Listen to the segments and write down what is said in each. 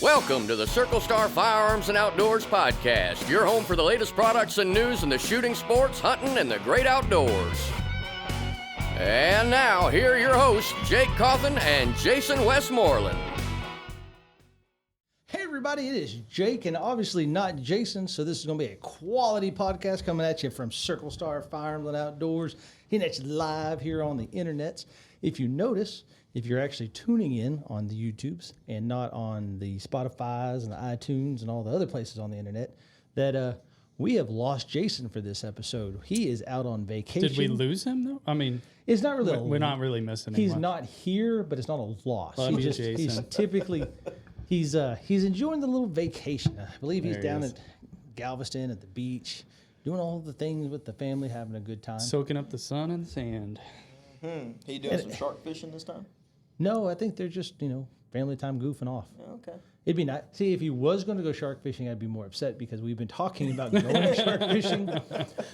Welcome to the Circle Star Firearms and Outdoors podcast, your home for the latest products and news in the shooting sports, hunting, and the great outdoors. And now, here are your hosts, Jake Coffin and Jason Westmoreland. Hey everybody, it is Jake and obviously not Jason, so this is going to be a quality podcast coming at you from Circle Star Firearms and Outdoors, hitting at you live here on the internets. If you notice, if you're actually tuning in on the YouTubes and not on the Spotify's and the iTunes and all the other places on the internet, that we have lost Jason for this episode. He is out on vacation. Did we lose him though? I mean, it's not really. We're not really missing him. He's much. not here, but it's not a loss. Love you, He's Jason. typically he's enjoying the little vacation. I believe he's down at Galveston at the beach, doing all the things with the family, having a good time. Soaking up the sun and sand. He doing some shark fishing this time? No, I think they're just, family time goofing off. Okay. It'd be nice. See, if he was going to go shark fishing, I'd be more upset because we've been talking about going shark fishing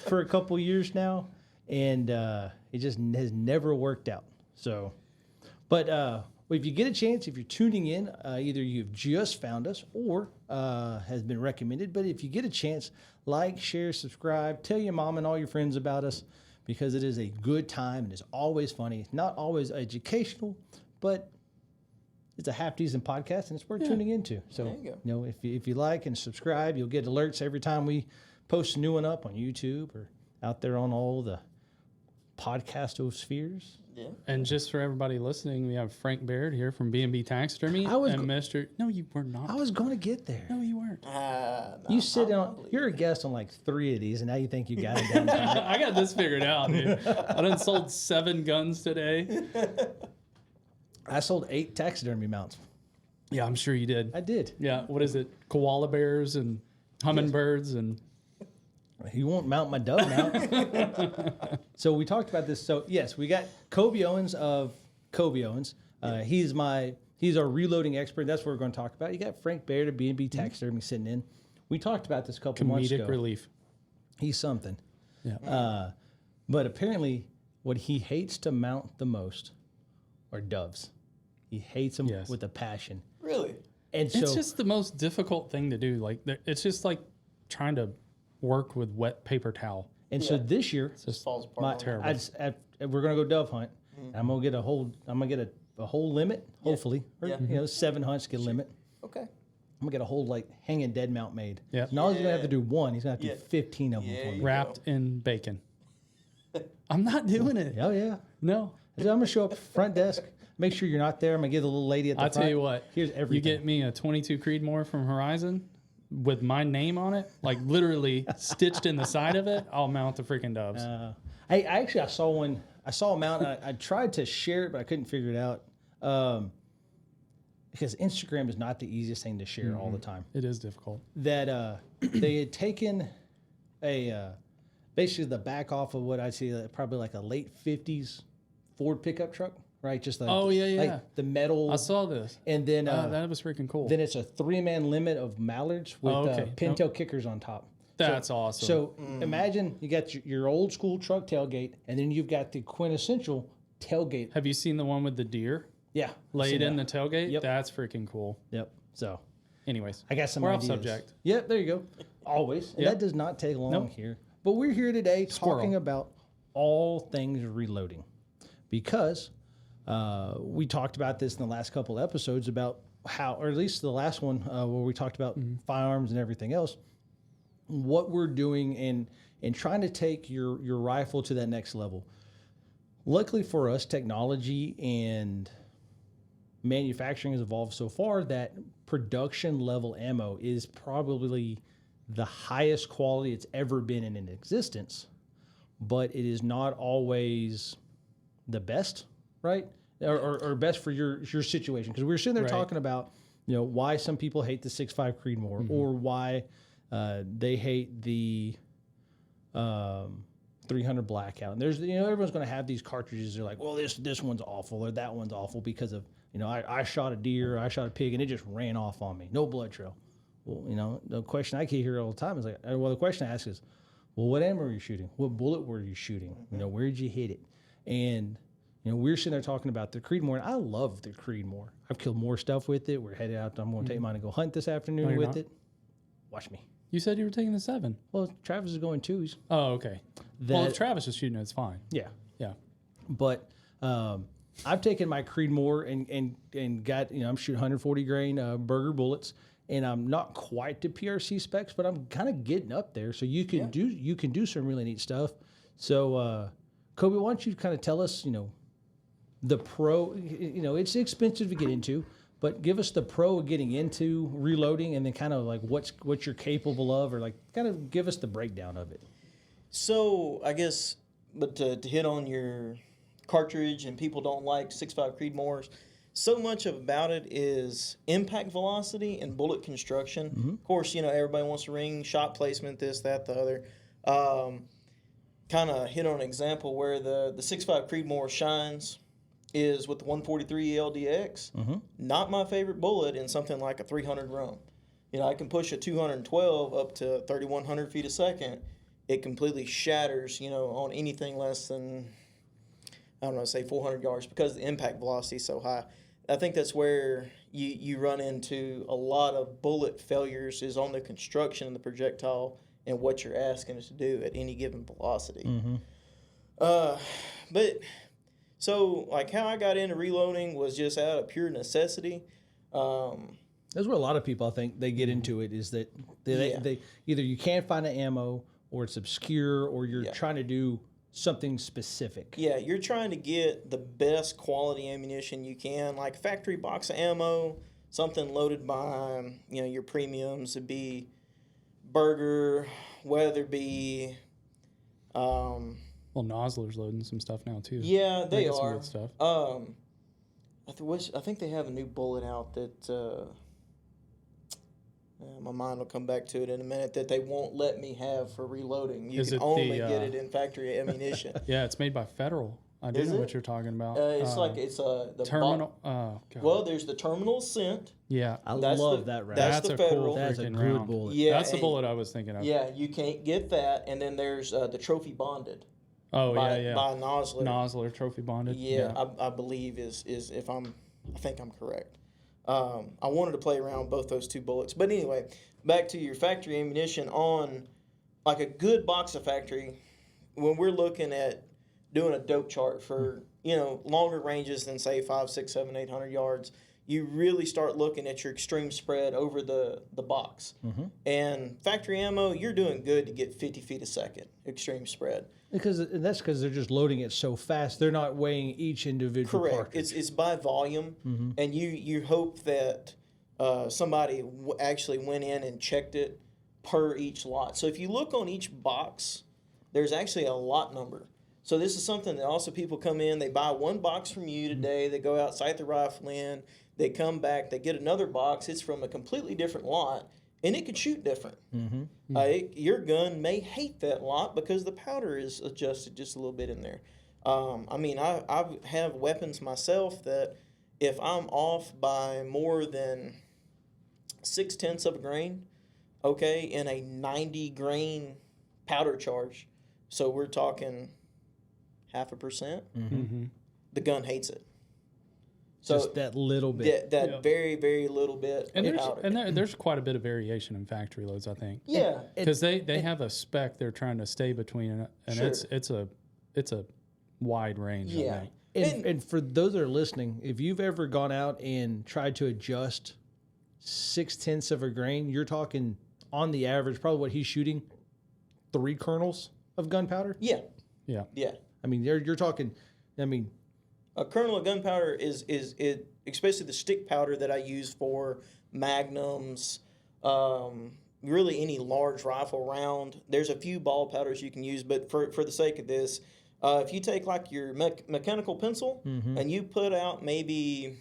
for a couple years now, and it just has never worked out. So, but if you get a chance, if you're tuning in, either you've just found us or has been recommended, but if you get a chance, like, share, subscribe, tell your mom and all your friends about us because it is a good time and it's always funny. It's not always educational, but it's a half decent podcast and it's worth tuning into. So, There you go. if you like and subscribe, you'll get alerts every time we post a new one up on YouTube or out there on all the podcastospheres. Yeah. And just for everybody listening, we have Frank Baird here from B&B Taxidermy. I was and go- Mr. No, you were not. I was going to get there. No, you weren't. You sit on. You're a guest on like 3 of these, and now you think you got it down. I got this figured out, dude. I done sold 7 guns today. I sold 8 taxidermy mounts. Yeah, I'm sure you did. I did. Yeah, what is it? Koala bears and hummingbirds and... He won't mount my dove mount. So we talked about this. So yes, we got Koby Owens of Koby Owens. He's our reloading expert. That's what we're going to talk about. You got Frank Baird of B&B Taxidermy sitting in. We talked about this a couple months ago. Comedic relief. He's something. Yeah. But apparently, what he hates to mount the most are doves. He hates them with a passion. Really? And so It's just the most difficult thing to do. Like, it's just like trying to work with wet paper towel. and so this year, Just Falls apart. my, on terrible. we're gonna go dove hunt. I'm gonna get a whole. I'm gonna get a whole limit, hopefully, or Yeah. 7 hunts get a limit. Okay. I'm gonna get a whole like hanging dead mount made. Yep. So not only is he gonna have to do one, he's gonna have to Yeah. do 15 of them Yeah, for me. you Wrapped in bacon. I'm not doing it. Oh yeah. No. So I'm gonna show up front desk. Make sure you're not there. I'm gonna give the little lady at the I'll front. tell you what. Here's everything. You get me a 22 Creedmoor from Horizon with my name on it, like literally stitched in the side of it, I'll mount the freaking doves. I saw one. I saw a mount. I tried to share it, but I couldn't figure it out. Because Instagram is not the easiest thing to share all the time. It is difficult. That they had taken basically the back off of what I'd say probably like a late 50s Ford pickup truck, right? Just like, Oh, yeah. like the metal. I saw this. and then That was freaking cool. then it's a 3-man limit of mallards with okay. pintail kickers on top. That's awesome. So imagine you got your old school truck tailgate, and then you've got the quintessential tailgate. Have you seen the one with the deer Yeah, laid in the that. tailgate? Yep. That's freaking cool. Yep. So Anyways, I got some we're ideas. off subject. Yep, there you go. Always. And Yep. that does not take long Nope. here. But we're here today Squirrel. talking about all things reloading because we talked about this in the last couple episodes about how, or at least the last one where we talked about firearms and everything else, what we're doing and trying to take your rifle to that next level. Luckily for us, technology and manufacturing has evolved so far that production level ammo is probably the highest quality it's ever been in existence, but it is not always the best, right? Or best for your situation. Because we were sitting there Right. talking about, why some people hate the 6.5 Creedmoor or why they hate the 300 Blackout. And there's, everyone's going to have these cartridges. They're like, well, this one's awful or that one's awful because of, I shot a deer, I shot a pig, and it just ran off on me. No blood trail. Well, the question I keep hear all the time is like, well, the question I ask is, well, what ammo were you shooting? What bullet were you shooting? Where did you hit it? And, we're sitting there talking about the Creedmoor, and I love the Creedmoor. I've killed more stuff with it. We're headed out. I'm going to take mine and go hunt this afternoon you're with not? it. Watch me. You said you were taking the 7. Well, Travis is going too. Oh, okay. Well, if Travis is shooting it, it's fine. Yeah. Yeah. But I've taken my Creedmoor and got, I'm shooting 140 grain burger bullets, and I'm not quite to PRC specs, but I'm kind of getting up there. So you can do some really neat stuff. So Koby, why don't you kind of tell us, the pro, it's expensive to get into, but give us the pro of getting into reloading, and then kind of like what you're capable of, or like kind of give us the breakdown of it. So I guess, but to hit on your cartridge, and people don't like 6.5 Creedmoors, so much about it is impact velocity and bullet construction. Of course, everybody wants to ring, shot placement, this, that, the other. Kind of hit on an example where the 6.5 Creedmoor shines is with the 143 LDX. Not my favorite bullet in something like a 300 round. I can push a 212 up to 3,100 feet a second. It completely shatters, on anything less than, say 400 yards, because the impact velocity is so high. I think that's where you run into a lot of bullet failures, is on the construction of the projectile and what you're asking it to do at any given velocity. But so like how I got into reloading was just out of pure necessity. That's where a lot of people, I think, they get into it, is that they either you can't find an ammo, or it's obscure, or you're trying to do something specific. Yeah, you're trying to get the best quality ammunition you can, like factory box of ammo, something loaded by, your premiums. Would be Burger, Weatherby. Well, Nosler's loading some stuff now too. Yeah, they got some are. good stuff. I think they have a new bullet out that my mind will come back to it in a minute, that they won't let me have for reloading. You can only get it in factory ammunition. Yeah, it's made by Federal. I do know what you're talking about. It's the terminal. Oh, God. Well, there's the terminal scent. Yeah, I love that round. That's the a Federal. cool That's a freaking good round. bullet. Yeah, that's the bullet I was thinking of. Yeah, you can't get that. And then there's the trophy bonded. Oh, by Nosler. Nosler. Nosler trophy bonded. Yeah, I believe is if I think I'm correct. I wanted to play around with both those two bullets. But anyway, back to your factory ammunition. On like a good box of factory, when we're looking at doing a dope chart for, longer ranges than say 5, 6, 7, 800 yards, you really start looking at your extreme spread over the box. And factory ammo, you're doing good to get 50 feet a second extreme spread. That's because they're just loading it so fast. They're not weighing each individual Correct. cartridge. It's by volume, and you hope that somebody actually went in and checked it per each lot. So if you look on each box, there's actually a lot number. So this is something that also people come in, they buy one box from you today, they go out, sight the rifle in, they come back, they get another box, it's from a completely different lot, and it could shoot different. Your gun may hate that lot because the powder is adjusted just a little bit in there. I have weapons myself that if I'm off by more than 0.6 of a grain, in a 90 grain powder charge, so we're talking 0.5%, the gun hates it. So just that little bit. That very, very little bit And of powder. there's quite a bit of variation in factory loads, I think. Yeah. Because they have a spec they're trying to stay between, and Sure. it's a wide range. Yeah. I think. And for those that are listening, if you've ever gone out and tried to adjust 0.6 of a grain, you're talking on the average, probably what he's shooting, 3 kernels of gunpowder. Yeah. Yeah. Yeah. I mean, you're talking. I mean, A kernel of gunpowder is especially the stick powder that I use for magnums, really any large rifle round. There's a few ball powders you can use, but for the sake of this, if you take like your mechanical pencil and you put out maybe,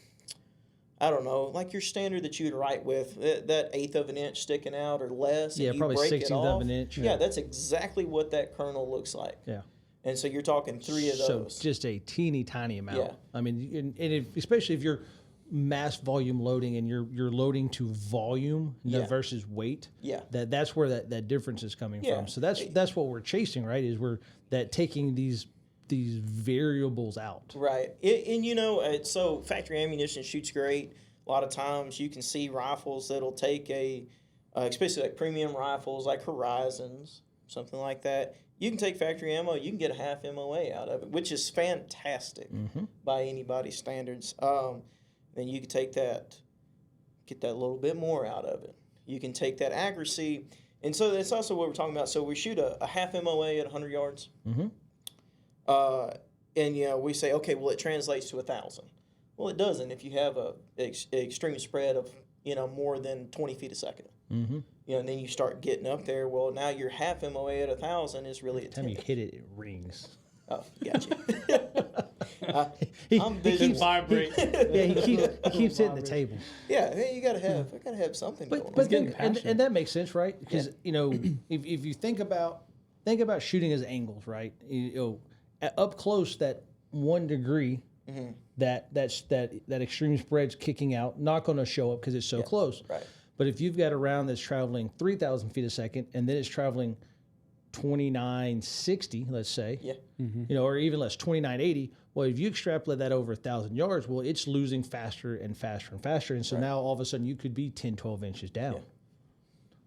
I don't know, like your standard that you would write with, that 1/8 of an inch sticking out or less. Yeah, and you probably break 1/16 it off, of an inch. Yeah, that's exactly what that kernel looks like. yeah. And so you're talking 3 of those. So just a teeny tiny amount. Yeah. I mean, especially if you're mass volume loading and you're loading to volume versus weight. Yeah. That's where that difference is coming Yeah. from. So that's what we're chasing, right? Is we're taking these variables out. Right. So factory ammunition shoots great. A lot of times you can see rifles that'll take especially like premium rifles like Horizons, something like that. You can take factory ammo, you can get a half MOA out of it, which is fantastic by anybody's standards. Then you can take that, get that little bit more out of it. You can take that accuracy. And so that's also what we're talking about. So we shoot a half MOA at 100 yards. And we say, okay, well, it translates to 1,000. Well, it doesn't if you have an extreme spread of, more than 20 feet a second. And then you start getting up there. Well, now your half MOA at 1,000 is really Every time you hit it, it rings. Oh, gotcha. I'm he visual. keeps Vibrate. he keeps hitting the table. Yeah, hey, I gotta have something going on. But getting then, and passionate. that makes sense, right? Because if you think about shooting as angles, right? Up close, that 1 degree, that extreme spread's kicking out, not going to show up because it's so close. Right. But if you've got a round that's traveling 3,000 feet a second, and then it's traveling 2960, let's say, or even less, 2980. Well, if you extrapolate that over 1,000 yards, well, it's losing faster and faster and faster. And so now all of a sudden you could be 10, 12 inches down.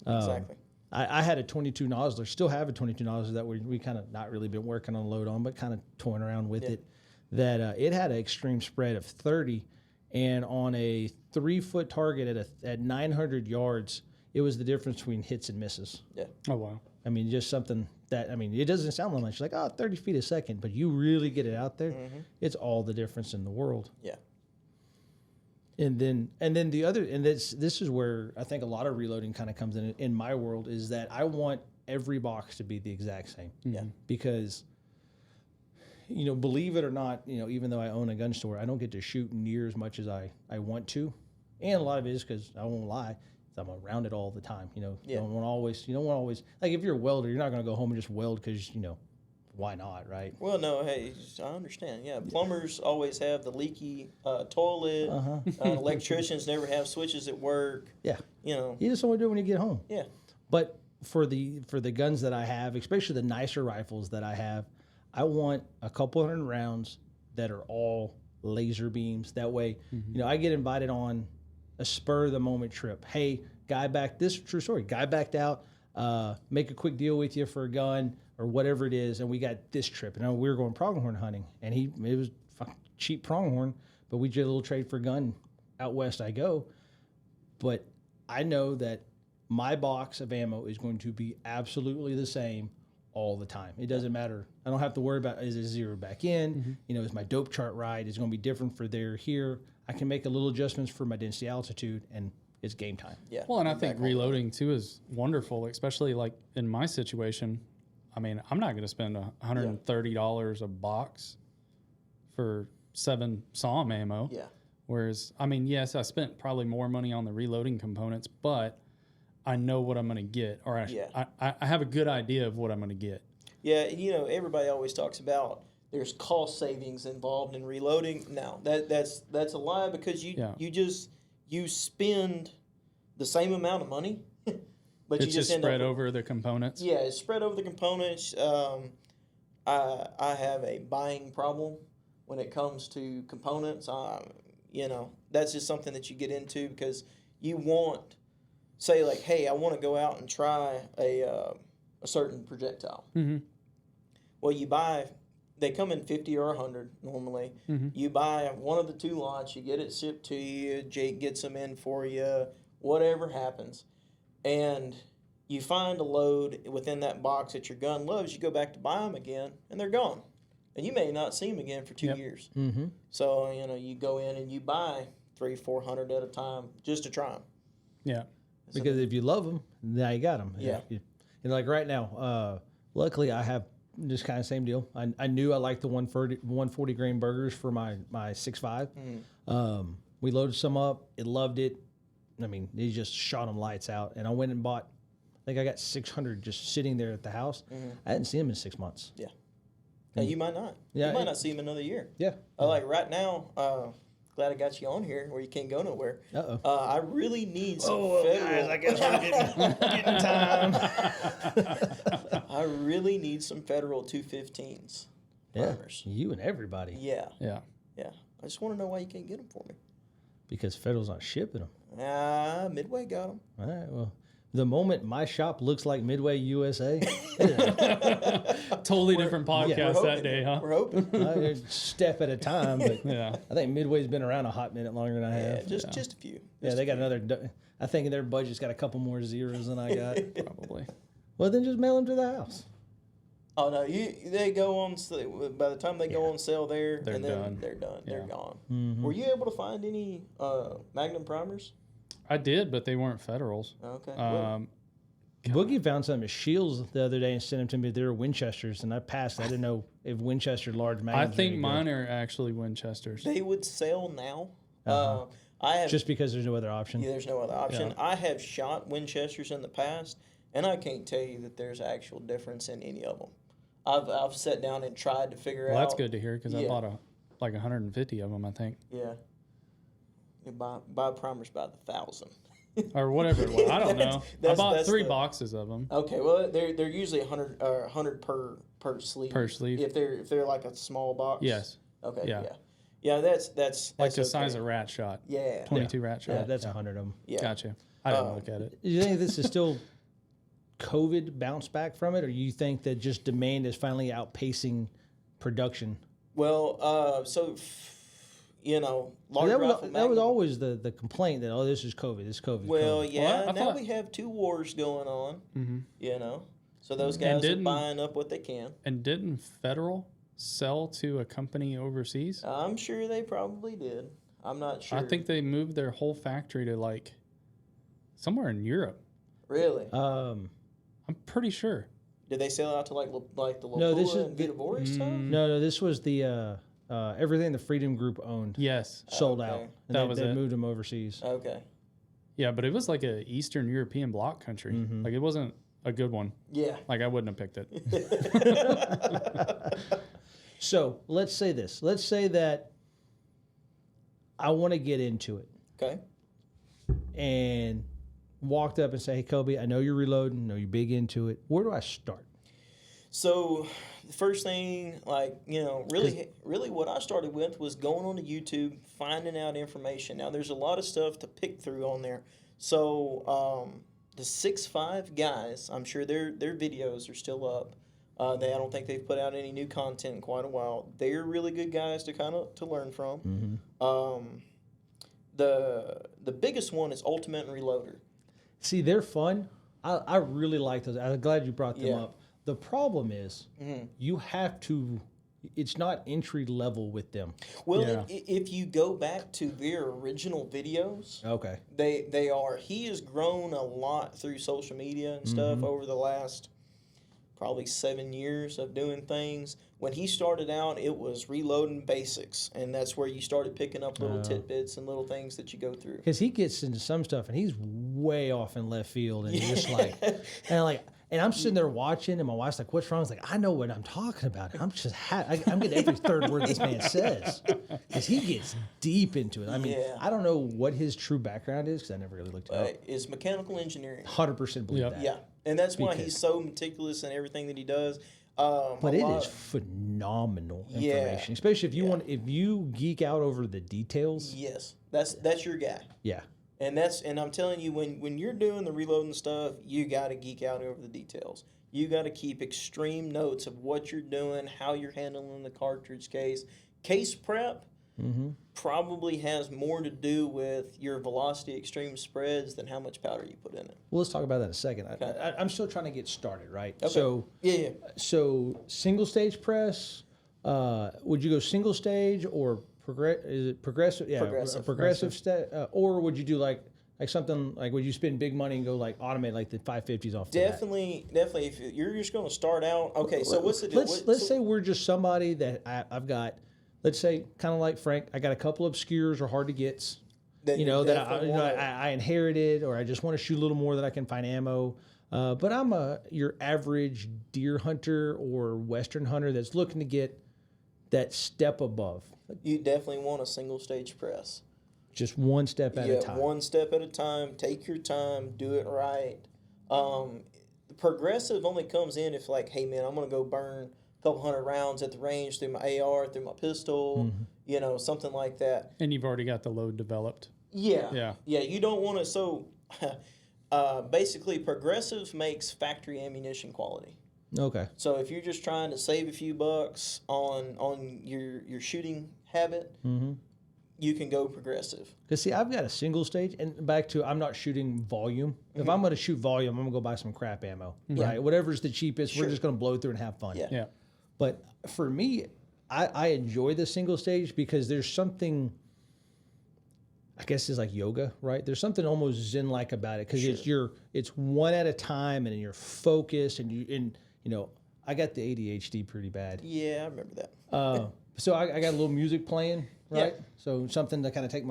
Yeah. Exactly. I had a 22 nozzler, still have a 22 nozzler that we kind of not really been working on load on, but kind of toying around with it. That it had an extreme spread of 30, and on a 3-foot target at 900 yards, it was the difference between hits and misses. Yeah. Oh, wow. I mean, just something that, it doesn't sound like much, like, 30 feet a second, but you really get it out there, it's all the difference in the world. Yeah. And then the other, and this is where I think a lot of reloading kind of comes in my world, is that I want every box to be the exact same. Yeah. Because, believe it or not, even though I own a gun store, I don't get to shoot near as much as I want to. And a lot of it is because, I won't lie, I'm around it all the time. You don't want to always, like if you're a welder, you're not going to go home and just weld because, why not, right? Well, no, hey, I understand. Yeah, plumbers always have the leaky toilet. Electricians never have switches at work. Yeah. You just don't want to do it when you get home. Yeah. But for the guns that I have, especially the nicer rifles that I have, I want a couple hundred rounds that are all laser beams. That way, I get invited on a spur of the moment trip. Hey, this is a true story. Guy backed out, make a quick deal with you for a gun or whatever it is, and we got this trip. And we were going pronghorn hunting, and it was cheap pronghorn, but we did a little trade for a gun. Out west I go, but I know that my box of ammo is going to be absolutely the same all the time. It doesn't matter. I don't have to worry about, is it zeroed back in? Is my dope chart right? It's going to be different for here. I can make a little adjustments for my density altitude, and it's game time. Yeah. Well, and I think reloading too is wonderful, especially like in my situation. I'm not going to spend $130 a box for 7 SAUM ammo. Yeah. Whereas, yes, I spent probably more money on the reloading components, but I know what I'm going to get, or I have a good idea of what I'm going to get. Yeah, everybody always talks about there's cost savings involved in reloading. No, that's a lie, because you spend the same amount of money, but It's you just end spread up over the components. Yeah, it's spread over the components. I have a buying problem when it comes to components. That's just something that you get into because you want, say, like, hey, I want to go out and try a certain projectile. Well, they come in 50 or 100 normally. You buy one of the 2 lots, you get it shipped to you, Jake gets them in for you, whatever happens. And you find a load within that box that your gun loves, you go back to buy them again, and they're gone. And you may not see them again for 2 years. So, you go in and you buy 300-400 at a time just to try them. Yeah. Because if you love them, now you got them. Yeah. Like right now, luckily I have just kind of same deal. I knew I liked the 140 grain burgers for my 6.5. We loaded some up. It loved it. They just shot them lights out. And I went and bought, I think I got 600 just sitting there at the house. I hadn't seen them in 6 months. Yeah. Now, you might not. Yeah, you might not see them another year. Yeah. Like right now, glad I got you on here where you can't go nowhere. I really need some federal. Guys, I guess we're getting time. I really need some federal 215s primers. You and everybody. Yeah. Yeah. I just want to know why you can't get them for me. Because Federal's not shipping them. Midway got them. All right, well, the moment my shop looks like Midway USA, Totally different podcast We're that hoping. day, huh? We're hoping. step at a time. But Yeah. I think Midway's been around a hot minute longer than I have. Just a few. Yeah, they got another. I think their budget's got a couple more zeros than I got. Probably. Well, then just mail them to the house. Oh no, they go on. By the time they go on sale there, They're and then done. they're done. Yeah. They're gone. Were you able to find any Magnum primers? I did, but they weren't Federals. Okay. Boogie found some at Shields the other day and sent them to me. They were Winchesters, and I passed. I didn't know if Winchester large I magnums. think mine are actually Winchesters. They would sell now. I have just because there's no other option. there's no other option. Yeah. I have shot Winchesters in the past, and I can't tell you that there's actual difference in any of them. I've sat down and tried to figure Well, out. that's good to hear because I Yeah. bought like 150 of them, I think, Yeah. You buy primers by the 1,000. or whatever it was. I don't know. I that's- bought that's 3 the- boxes of them. Okay, well they're usually 100 per sleeve. Per sleeve. If they're like a small box. Yes, Okay. Yeah. Yeah. That's like the okay. size of rat shot. Yeah. 22 rat shot. Yeah, that's 100 of them. Yeah. Gotcha. I didn't look at it. Do you think this is still COVID bounce back from it, or you think that just demand is finally outpacing production? Well, large That rifle was magnum. always the complaint that this is COVID, this is COVID. Well, COVID. yeah. Well, I now thought- we have 2 wars going on. Mm-hmm. So those guys are didn't- buying up what they can. And didn't Federal sell to a company overseas? I'm sure they probably did. I'm not sure. I think they moved their whole factory to like somewhere in Europe. Really. I'm pretty sure. Did they sell out to like the No, this Lapua is and Vita Vore stuff? No, this was the everything the Freedom Group owned Yes. sold Okay. out. And That they, was they it. moved them overseas. Okay. Yeah, but it was like a Eastern European bloc country. Like it wasn't a good one. Yeah. Like I wouldn't have picked it. So let's say this. Let's say that I want to get into it Okay. and walked up and say, "Hey, Koby, I know you're reloading. I know you're big into it. Where do I start?" So the first thing, really what I started with was going on to YouTube, finding out information. Now there's a lot of stuff to pick through on there. So the 6'5" guys, I'm sure their videos are still up. I don't think they've put out any new content in quite a while. They're really good guys to learn from. The biggest one is Ultimate and Reloader. See, they're fun. I really like those. I'm glad you brought them Yeah. up. The problem is you have to. It's not entry level with them. Well, Yeah. if you go back to their original videos, Okay. they are. He has grown a lot through social media and stuff over the last probably 7 years of doing things. When he started out, it was reloading basics, and that's where you started picking up little tidbits and little things that you go through. Because he gets into some stuff and he's way off in left field and you're just like, and I'm sitting there watching and my wife's like, "What's wrong?" I was like, "I know what I'm talking about." I'm just, I'm getting every third word this man says because he gets deep into it. I mean, Yeah. I don't know what his true background is because I never really looked it up. Is mechanical engineering. 100% believe Yep. that. Yeah, and that's why Because- he's so meticulous in everything that he does. But it is phenomenal Yeah. information, especially if you if you geek out over the details. Yes, that's your guy. Yeah. And I'm telling you, when you're doing the reloading stuff, you got to geek out over the details. You got to keep extreme notes of what you're doing, how you're handling the cartridge case. Case prep probably has more to do with your velocity extreme spreads than how much powder you put in it. Well, let's talk about that in a second. I'm still trying to get started, right? Okay. So, Yeah. so single stage press. Would you go single stage or is it progressive? Yeah, Progressive. progressive. Or would you do like something like would you spend big money and go like automate like the 550s off? the bat? Definitely. If you're just going to start out, okay. So what's the deal? Let's say we're just somebody that I've got. Let's say kind of like Frank, I got a couple obscures or hard to gets. That You you know that definitely wanna- I inherited, or I just want to shoot a little more that I can find ammo. But I'm your average deer hunter or western hunter that's looking to get that step above, you definitely want a single stage press. just one step at a time. One step at a time. Take your time. Do it right. Progressive only comes in if like, hey man, I'm gonna go burn couple hundred rounds at the range through my AR, through my pistol, something like that. And you've already got the load developed. Yeah. You don't want to. So basically, Progressive makes factory ammunition quality. Okay. So if you're just trying to save a few bucks on your shooting habit, you can go Progressive. Because, see, I've got a single stage, and back to I'm not shooting volume. If I'm going to shoot volume, I'm going to go buy some crap ammo, right? Whatever's the cheapest, we're just going to blow through and have fun. Yeah. But for me, I enjoy the single stage because there's something, I guess it's like yoga, right? There's something almost zen-like about it because it's one at a time and you're focused and I got the ADHD pretty bad. Yeah, I remember that. So I got a little music playing, right? Yeah. So something to kind of take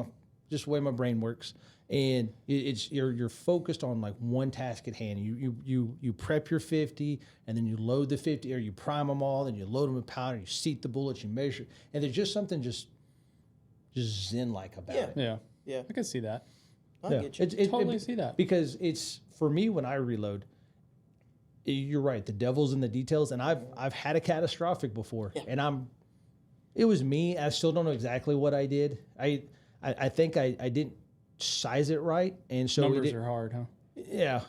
just the way my brain works, and you're focused on like one task at hand. You prep your 50, and then you load the 50, or you prime them all, then you load them with powder, you seat the bullets, you measure, and there's just something just zen-like about it. Yeah. I can see that. I get you. Totally see that. Because it's, for me, when I reload, you're right, the devil's in the details, and I've had a catastrophic before, and it was me. I still don't know exactly what I did. I think I didn't size it right, and so numbers are hard, huh? Yeah.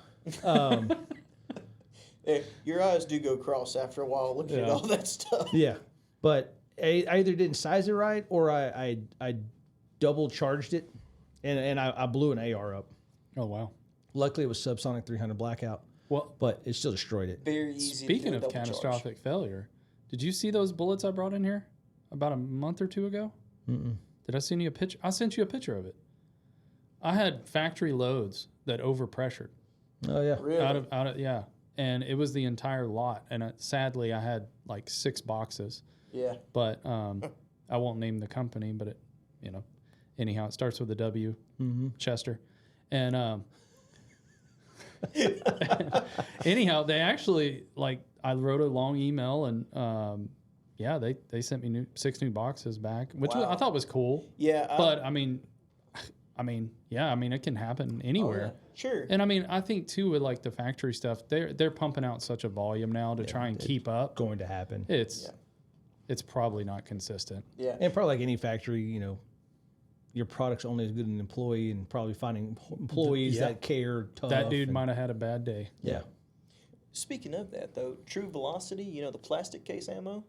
Your eyes do go cross after a while looking at all that stuff. Yeah, but I either didn't size it right, or I double charged it, and I blew an AR up. Oh wow! Luckily, it was subsonic 300 blackout. Well, but it still destroyed it. Very easy. Speaking of catastrophic failure, did you see those bullets I brought in here about a month or two ago? Mm-mm. Did I send you a picture? I sent you a picture of it. I had factory loads that overpressured. Oh yeah, Really? Out of yeah, and it was the entire lot. And sadly, I had like 6 boxes. Yeah. But I won't name the company, but anyhow, it starts with a W, Chester, and anyhow, they actually I wrote a long email and they sent me 6 new boxes back, which I thought was cool. Yeah. But I mean, it can happen anywhere. Oh, yeah. Sure. And I think too with like the factory stuff, they're pumping out such a volume now to try and keep up. Going to happen. It's probably not consistent. Yeah. And probably like any factory, your product's only as good as an employee, and probably finding employees that care. Tough that dude might have had a bad day. Yeah. Speaking of that, though, True Velocity, the plastic case ammo,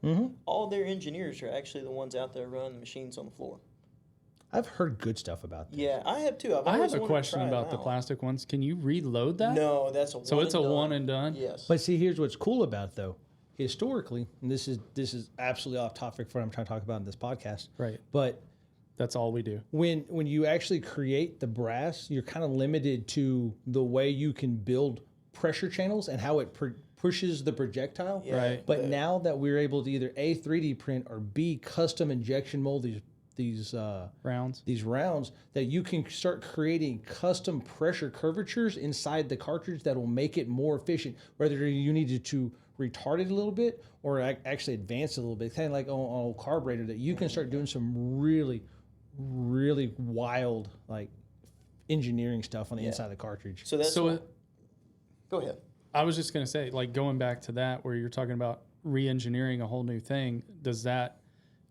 all their engineers are actually the ones out there running the machines on the floor. I've heard good stuff about that. Yeah, I have too. I have a question about the plastic ones. Can you reload that? No, that's a one. So it's a one and done? Yes. But see, here's what's cool about it, though. Historically, and this is absolutely off topic for what I'm trying to talk about in this podcast. Right. But that's all we do. When you actually create the brass, you're kind of limited to the way you can build pressure channels and how it pushes the projectile. Yeah, right. But now that we're able to either A, 3D print, or B, custom injection mold these rounds, that you can start creating custom pressure curvatures inside the cartridge that will make it more efficient, whether you needed to retard it a little bit or actually advance it a little bit, kind of like on a carburetor, that you can start doing some really, really wild engineering stuff on the inside of the cartridge. So that's go ahead. I was just going to say, going back to that, where you're talking about re-engineering a whole new thing,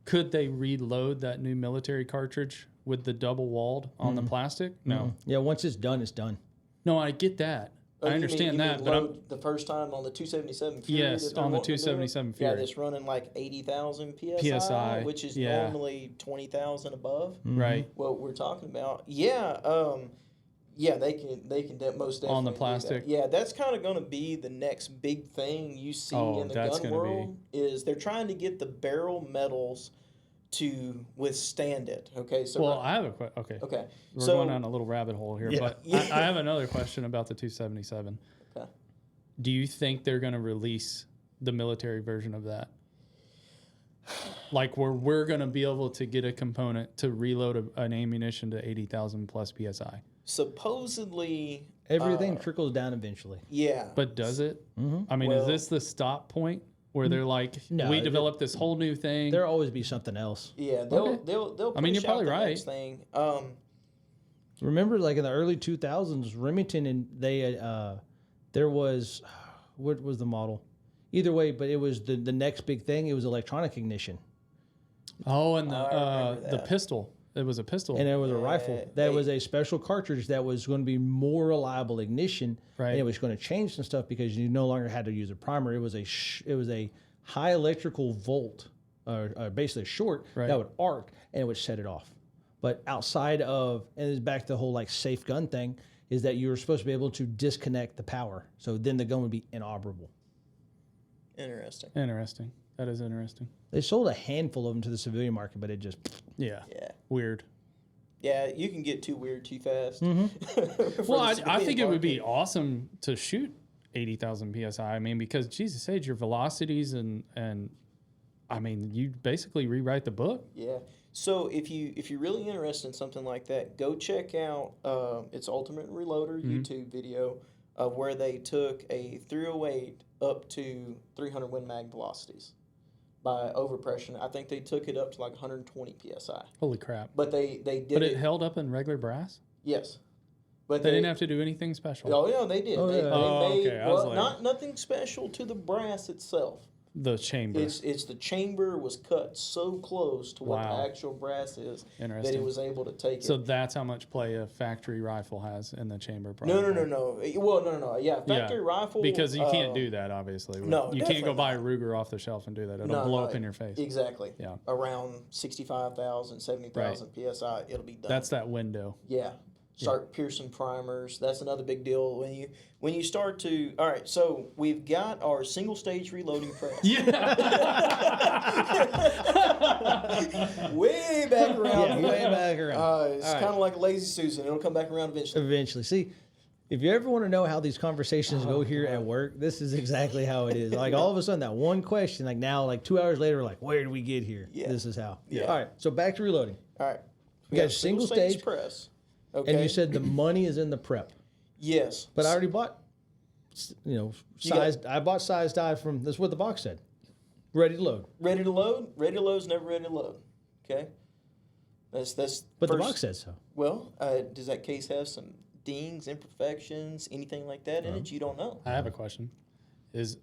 could they reload that new military cartridge with the double walled on the plastic? No. Yeah, once it's done, it's done. No, I get that. I understand that, but I'm the first time on the 277 Fury. Yes, on the 277 Fury. Yeah, that's running like 80,000 PSI, which is normally 20,000 above. Right. What we're talking about. Yeah, they can most definitely on the plastic. Yeah, that's kind of going to be the next big thing you see in the gun world. Is they're trying to get the barrel metals to withstand it. Okay, so I have a question. Okay, we're going down a little rabbit hole here, but I have another question about the 277. Okay, do you think they're going to release the military version of that? Where we're going to be able to get a component to reload an ammunition to 80,000 plus PSI? Supposedly, everything trickles down eventually. Yeah, but does it? Mm-hmm. I mean, is this the stop point where they're like, we developed this whole new thing? There'll always be something else. Yeah, they'll. I mean, you're probably right. Next thing. Remember, in the early 2000s, Remington, and they there was, what was the model? either way, but it was the next big thing. It was electronic ignition. Oh, and I remember the that. pistol. It was a pistol. And there was a rifle. That was a special cartridge that was going to be more reliable ignition. Right. And it was going to change some stuff because you no longer had to use a primer. It was a high electrical volt, or basically a short, that would arc and it would set it off. But outside of, and it's back to the whole like safe gun thing, is that you were supposed to be able to disconnect the power. So then the gun would be inoperable. Interesting. Interesting. That is interesting. They sold a handful of them to the civilian market, but it just... Yeah. Yeah. Weird. Yeah, you can get too weird too fast. Well, I think it would be awesome to shoot 80,000 PSI. I mean, because Jesus age, your velocities and I mean, you basically rewrite the book. Yeah. So if you're really interested in something like that, go check out it's Ultimate Reloader YouTube video of where they took a 308 up to 300 Win Mag velocities by overpressure. I think they took it up to like 120 psi. Holy crap. But they did But it held up in regular brass? Yes. But They didn't have to do anything special. Oh yeah, they did. Oh, They yeah. made okay. I was like- nothing special to the brass itself. The chamber. It's the chamber was cut so close to what Wow. the actual brass is that Interesting. it was able to take So it. that's how much play a factory rifle has in the chamber. No. Probably. Well, no. Yeah, factory rifle. Because you can't do that, obviously. no, you can't go definitely buy a Ruger off the shelf and do that. It'll blow up in your face. Exactly. Yeah. Around 65,000, 70,000 psi, it'll be done. That's that window. Yeah. Start piercing primers. That's another big deal when you start to. All right, so we've got our single stage reloading press. Way back around. way back around. It's kind of like Lazy Susan. It'll come back around eventually. Eventually. See, if you ever want to know how these conversations go here at work, this is exactly how it is. Like all of a sudden, that one question, like now, like 2 hours later, like, where did we get here? Yeah. This is how. Yeah. All right, so back to reloading. All right. We got a single stage press. Okay. And you said the money is in the prep. yes. But I already bought, got- I bought size die from, that's what the box said. Ready to load. Ready to load? Ready to load is never ready to load. Okay. That's But first, the box said so. Well, does that case have some dings, imperfections, anything like that in it? You don't know. I have a question. Is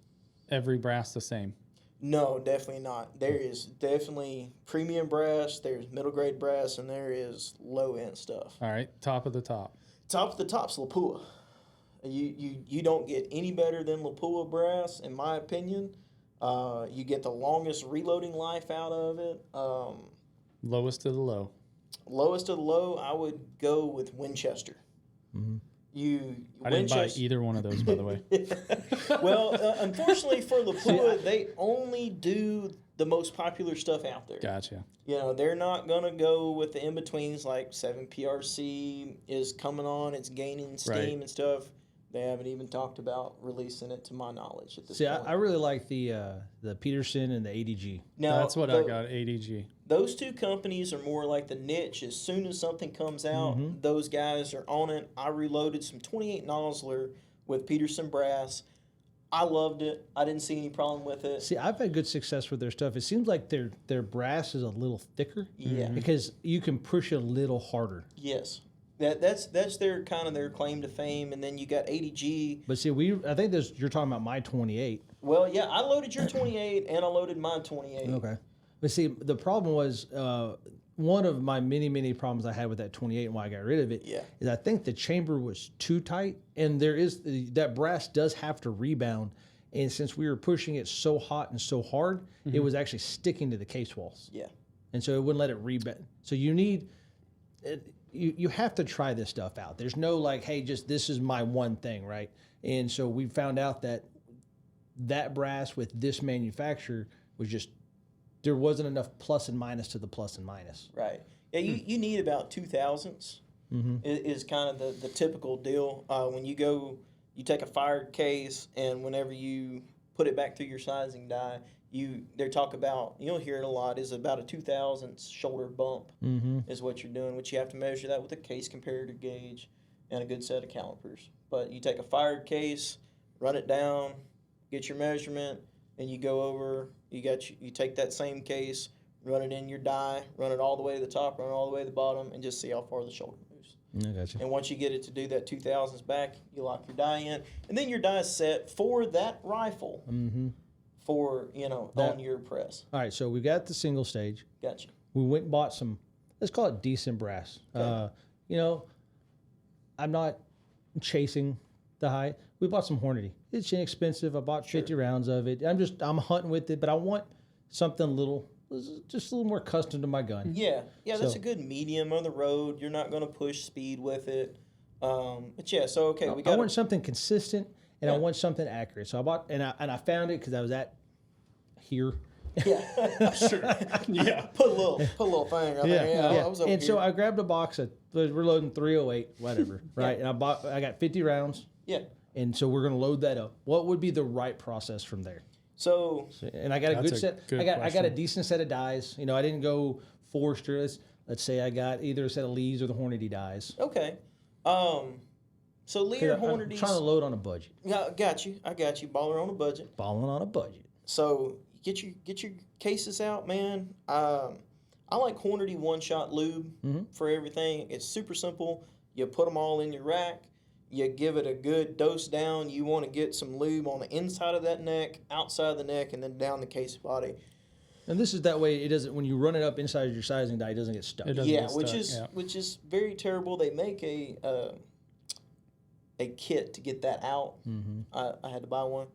every brass the same? No, definitely not. There is definitely premium brass, there's middle grade brass, and there is low end stuff. All right, top of the top. Top of the top's Lapua. You don't get any better than Lapua brass, in my opinion. You get the longest reloading life out of it. Lowest to the low. Lowest of the low, I would go with Winchester. I didn't buy either one of those, by the way. Well, unfortunately for Lapua, they only do the most popular stuff out there. Gotcha. They're not going to go with the in-betweens like 7PRC is coming on, it's gaining steam Right. and stuff. They haven't even talked about releasing it to my knowledge at this See, point. I really like the Peterson and the ADG. Now, That's what I got, ADG. Those two companies are more like the niche. As soon as something comes out, those guys are on it. I reloaded some 28 Nosler with Peterson brass. I loved it. I didn't see any problem with it. See, I've had good success with their stuff. It seems like their brass is a little thicker. Yeah. Because you can push it a little harder. Yes. That's their kind of their claim to fame. And then you got ADG. But see, I think you're talking about my 28. Well, yeah, I loaded your 28 and I loaded my 28. Okay. But see, the problem was one of my many problems I had with that 28 and why I got rid of it is I think the chamber was too tight, and that brass does have to rebound. And since we were pushing it so hot and so hard, it was actually sticking to the case walls. Yeah. And so it wouldn't let it rebound. So you need you have to try this stuff out. There's no like, hey, just this is my one thing, right? And so we found out that brass with this manufacturer was just, there wasn't enough plus and minus to the plus and minus. Right. Yeah, you need about 2,000s is kind of the typical deal. When you take a fired case, and whenever you put it back through your sizing die, they talk about, you'll hear it a lot, is about a 2,000 shoulder bump is what you're doing, which you have to measure that with a case comparator gauge and a good set of calipers. But you take a fired case, run it down, get your measurement, and you go over, you take that same case, run it in your die, run it all the way to the top, run it all the way to the bottom, and just see how far the shoulder moves. I gotcha. And once you get it to do that 2,000s back, you lock your die in, and then your die is set for that rifle. for, on your press. All right, so we got the single stage. Gotcha. We went and bought some, let's call it decent brass. Okay. I'm not chasing the high. We bought some Hornady. It's inexpensive. I bought 50 rounds of it. I'm hunting with it, but I want something just a little more custom to my gun. Yeah, that's a good medium on the road. You're not going to push speed with it. But yeah, so okay, I want something consistent and I want something accurate. So I bought and I found it because I was at here. Yeah, Sure. Yeah. put a little thing. I was over And here. so I grabbed a box of we're loading 308, whatever, right? And I got 50 rounds. Yeah. And so we're going to load that up. What would be the right process from there? So And I got a That's good a set. good I got a question. decent set of dies. I didn't go Forster. Let's say I got either a set of Lees or the Hornady dies. okay, so Lear I'm Hornady's. trying to load on a budget. Yeah, got you. I got you. Baller on a budget. Balling on a budget. So get your cases out, man. I like Hornady one-shot lube for everything. It's super simple. You put them all in your rack. You give it a good dose down. You want to get some lube on the inside of that neck, outside the neck, and then down the case body. And this is that way it doesn't when you run it up inside your sizing die, it doesn't get stuck. It doesn't Yeah, get stuck, which is very terrible. They make a kit to get that out. I had to buy one.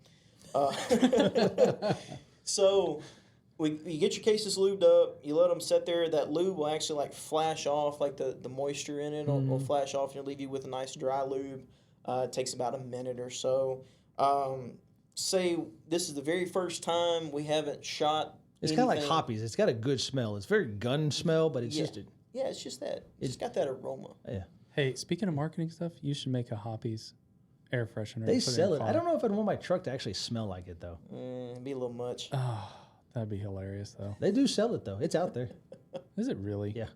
So you get your cases lubed up. You let them sit there. That lube will actually like flash off, like the moisture in it will flash off, and it'll leave you with a nice dry lube. It takes about a minute or so. Say this is the very first time we haven't shot. It's kind of like anything. hoppies. It's got a good smell. It's very gun smell, but it's just Yeah, it's just that. It's got that aroma. yeah. Hey, speaking of marketing stuff, you should make a Hoppies air freshener. They and put in sell your it. I car. don't know if I'd want my truck to actually smell like it though. It'd be a little much. Oh, that'd be hilarious, though. They do sell it though. It's out there. Is it really? Yeah.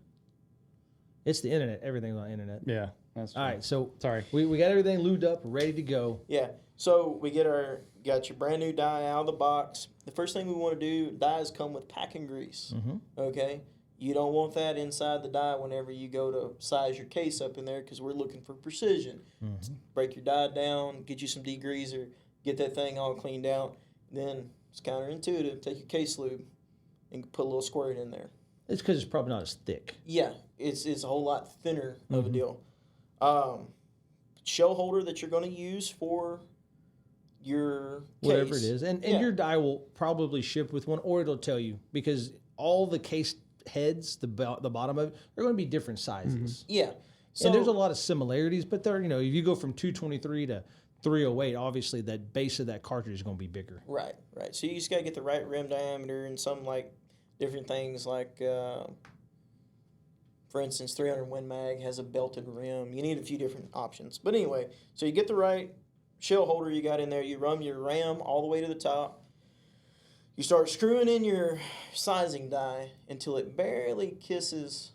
It's the internet. Everything's on the internet. Yeah, that's true. All right, so Sorry. we got everything lubed up, ready to go. Yeah. So we got your brand new die out of the box. The first thing we want to do, dies come with packing grease. Okay. You don't want that inside the die whenever you go to size your case up in there because we're looking for precision. Break your die down, get you some degreaser, get that thing all cleaned out. Then it's counterintuitive. Take your case lube and put a little squirt in there. It's because it's probably not as thick. Yeah, it's a whole lot thinner of a deal. Shell holder that you're going to use for your Whatever case. it is. And Yeah. your die will probably ship with one, or it'll tell you because all the case heads, the bottom of it, are going to be different sizes. Yeah. So And there's a lot of similarities, but they're, if you go from 223 to 308, obviously that base of that cartridge is going to be bigger. Right. So you just got to get the right rim diameter and some like different things like, for instance, 300 Win Mag has a belted rim. You need a few different options. But anyway, so you get the right shell holder you got in there. You run your ram all the way to the top. You start screwing in your sizing die until it barely kisses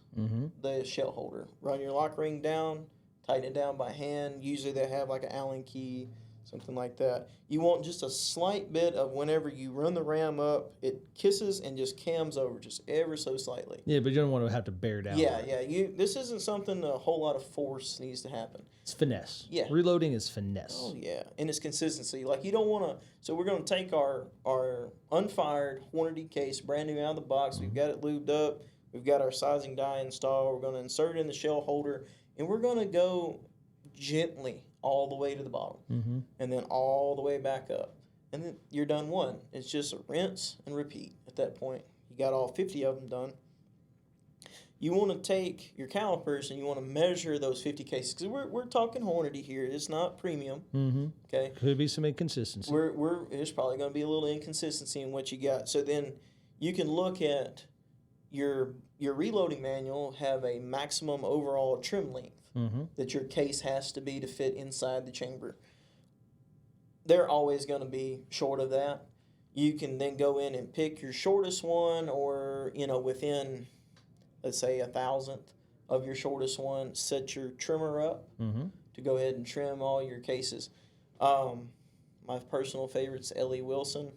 the shell holder. Run your lock ring down, tighten it down by hand. Usually they have like an Allen key, something like that. You want just a slight bit of whenever you run the ram up, it kisses and just cams over just ever so slightly. Yeah, but you don't want to have to bear down. Yeah. This isn't something a whole lot of force needs to happen. It's finesse. Yeah. Reloading is finesse. Oh yeah, and it's consistency. Like you don't want to. So we're going to take our unfired Hornady case, brand new out of the box. We've got it lubed up. We've got our sizing die installed. We're going to insert it in the shell holder, and we're going to go gently all the way to the bottom, and then all the way back up, and then you're done one. It's just a rinse and repeat. At that point, you got all 50 of them done. You want to take your calipers and you want to measure those 50 cases because we're talking Hornady here. It's not premium. Okay, Could be some inconsistency. there's probably going to be a little inconsistency in what you got. So then you can look at your reloading manual. Have a maximum overall trim length that your case has to be to fit inside the chamber. They're always going to be short of that. You can then go in and pick your shortest one, or within, let's say, 1,000th of your shortest one, set your trimmer up to go ahead and trim all your cases. My personal favorite's Ellie Wilson.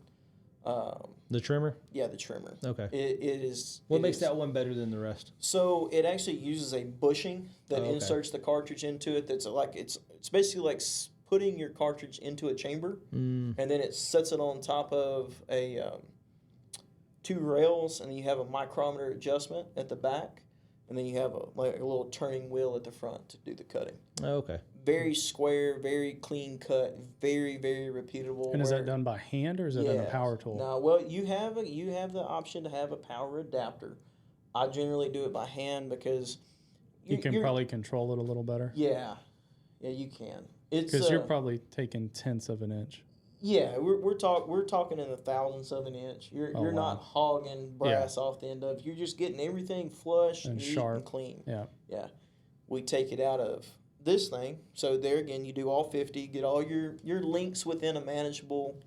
The trimmer? Yeah, the trimmer. Okay. It is. What makes that one better than the rest? So it actually uses a bushing that Oh, okay. inserts the cartridge into it. That's like it's basically like putting your cartridge into a chamber, and then it sets it on top of a 2 rails, and then you have a micrometer adjustment at the back, and then you have a little turning wheel at the front to do the cutting. Oh, okay. Very square, very clean cut, very, very repeatable. And is that done by hand or is that done a power tool? No, well, you have the option to have a power adapter. I generally do it by hand because you can probably control it a little better. Yeah, you can. Because you're probably taking tenths of an inch. Yeah, we're talking in the thousandths of an inch. You're not hogging brass off the end of. You're just getting everything flush and sharp and clean. Yeah. We take it out of this thing. So there again, you do all 50. Get all your links within a manageable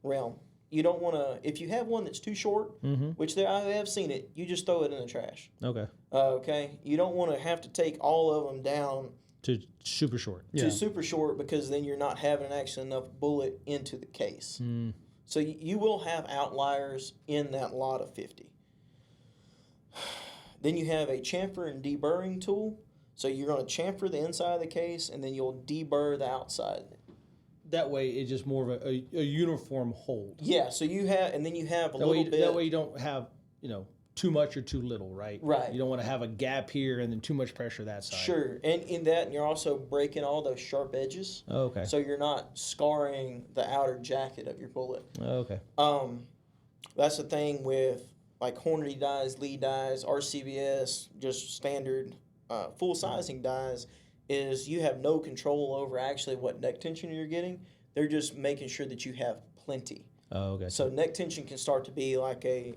realm. You don't want to. If you have one that's too short, which I have seen it, you just throw it in the trash. Okay. Okay. You don't want to have to take all of them down to super short. To super short, because then you're not having actually enough bullet into the case. So you will have outliers in that lot of 50. Then you have a chamfer and deburring tool. So you're going to chamfer the inside of the case, and then you'll deburr the outside. That way, it's just more of a uniform hold. Yeah. So you have, and then you have a little bit. That way, you don't have too much or too little, right? Right. You don't want to have a gap here and then too much pressure that side. Sure. And in that, you're also breaking all those sharp edges. Okay. So you're not scarring the outer jacket of your bullet. Okay. That's the thing with like Hornady dies, Lee dies, RCBS, just standard full sizing dies, is you have no control over actually what neck tension you're getting. They're just making sure that you have plenty. Oh, okay. So neck tension can start to be like a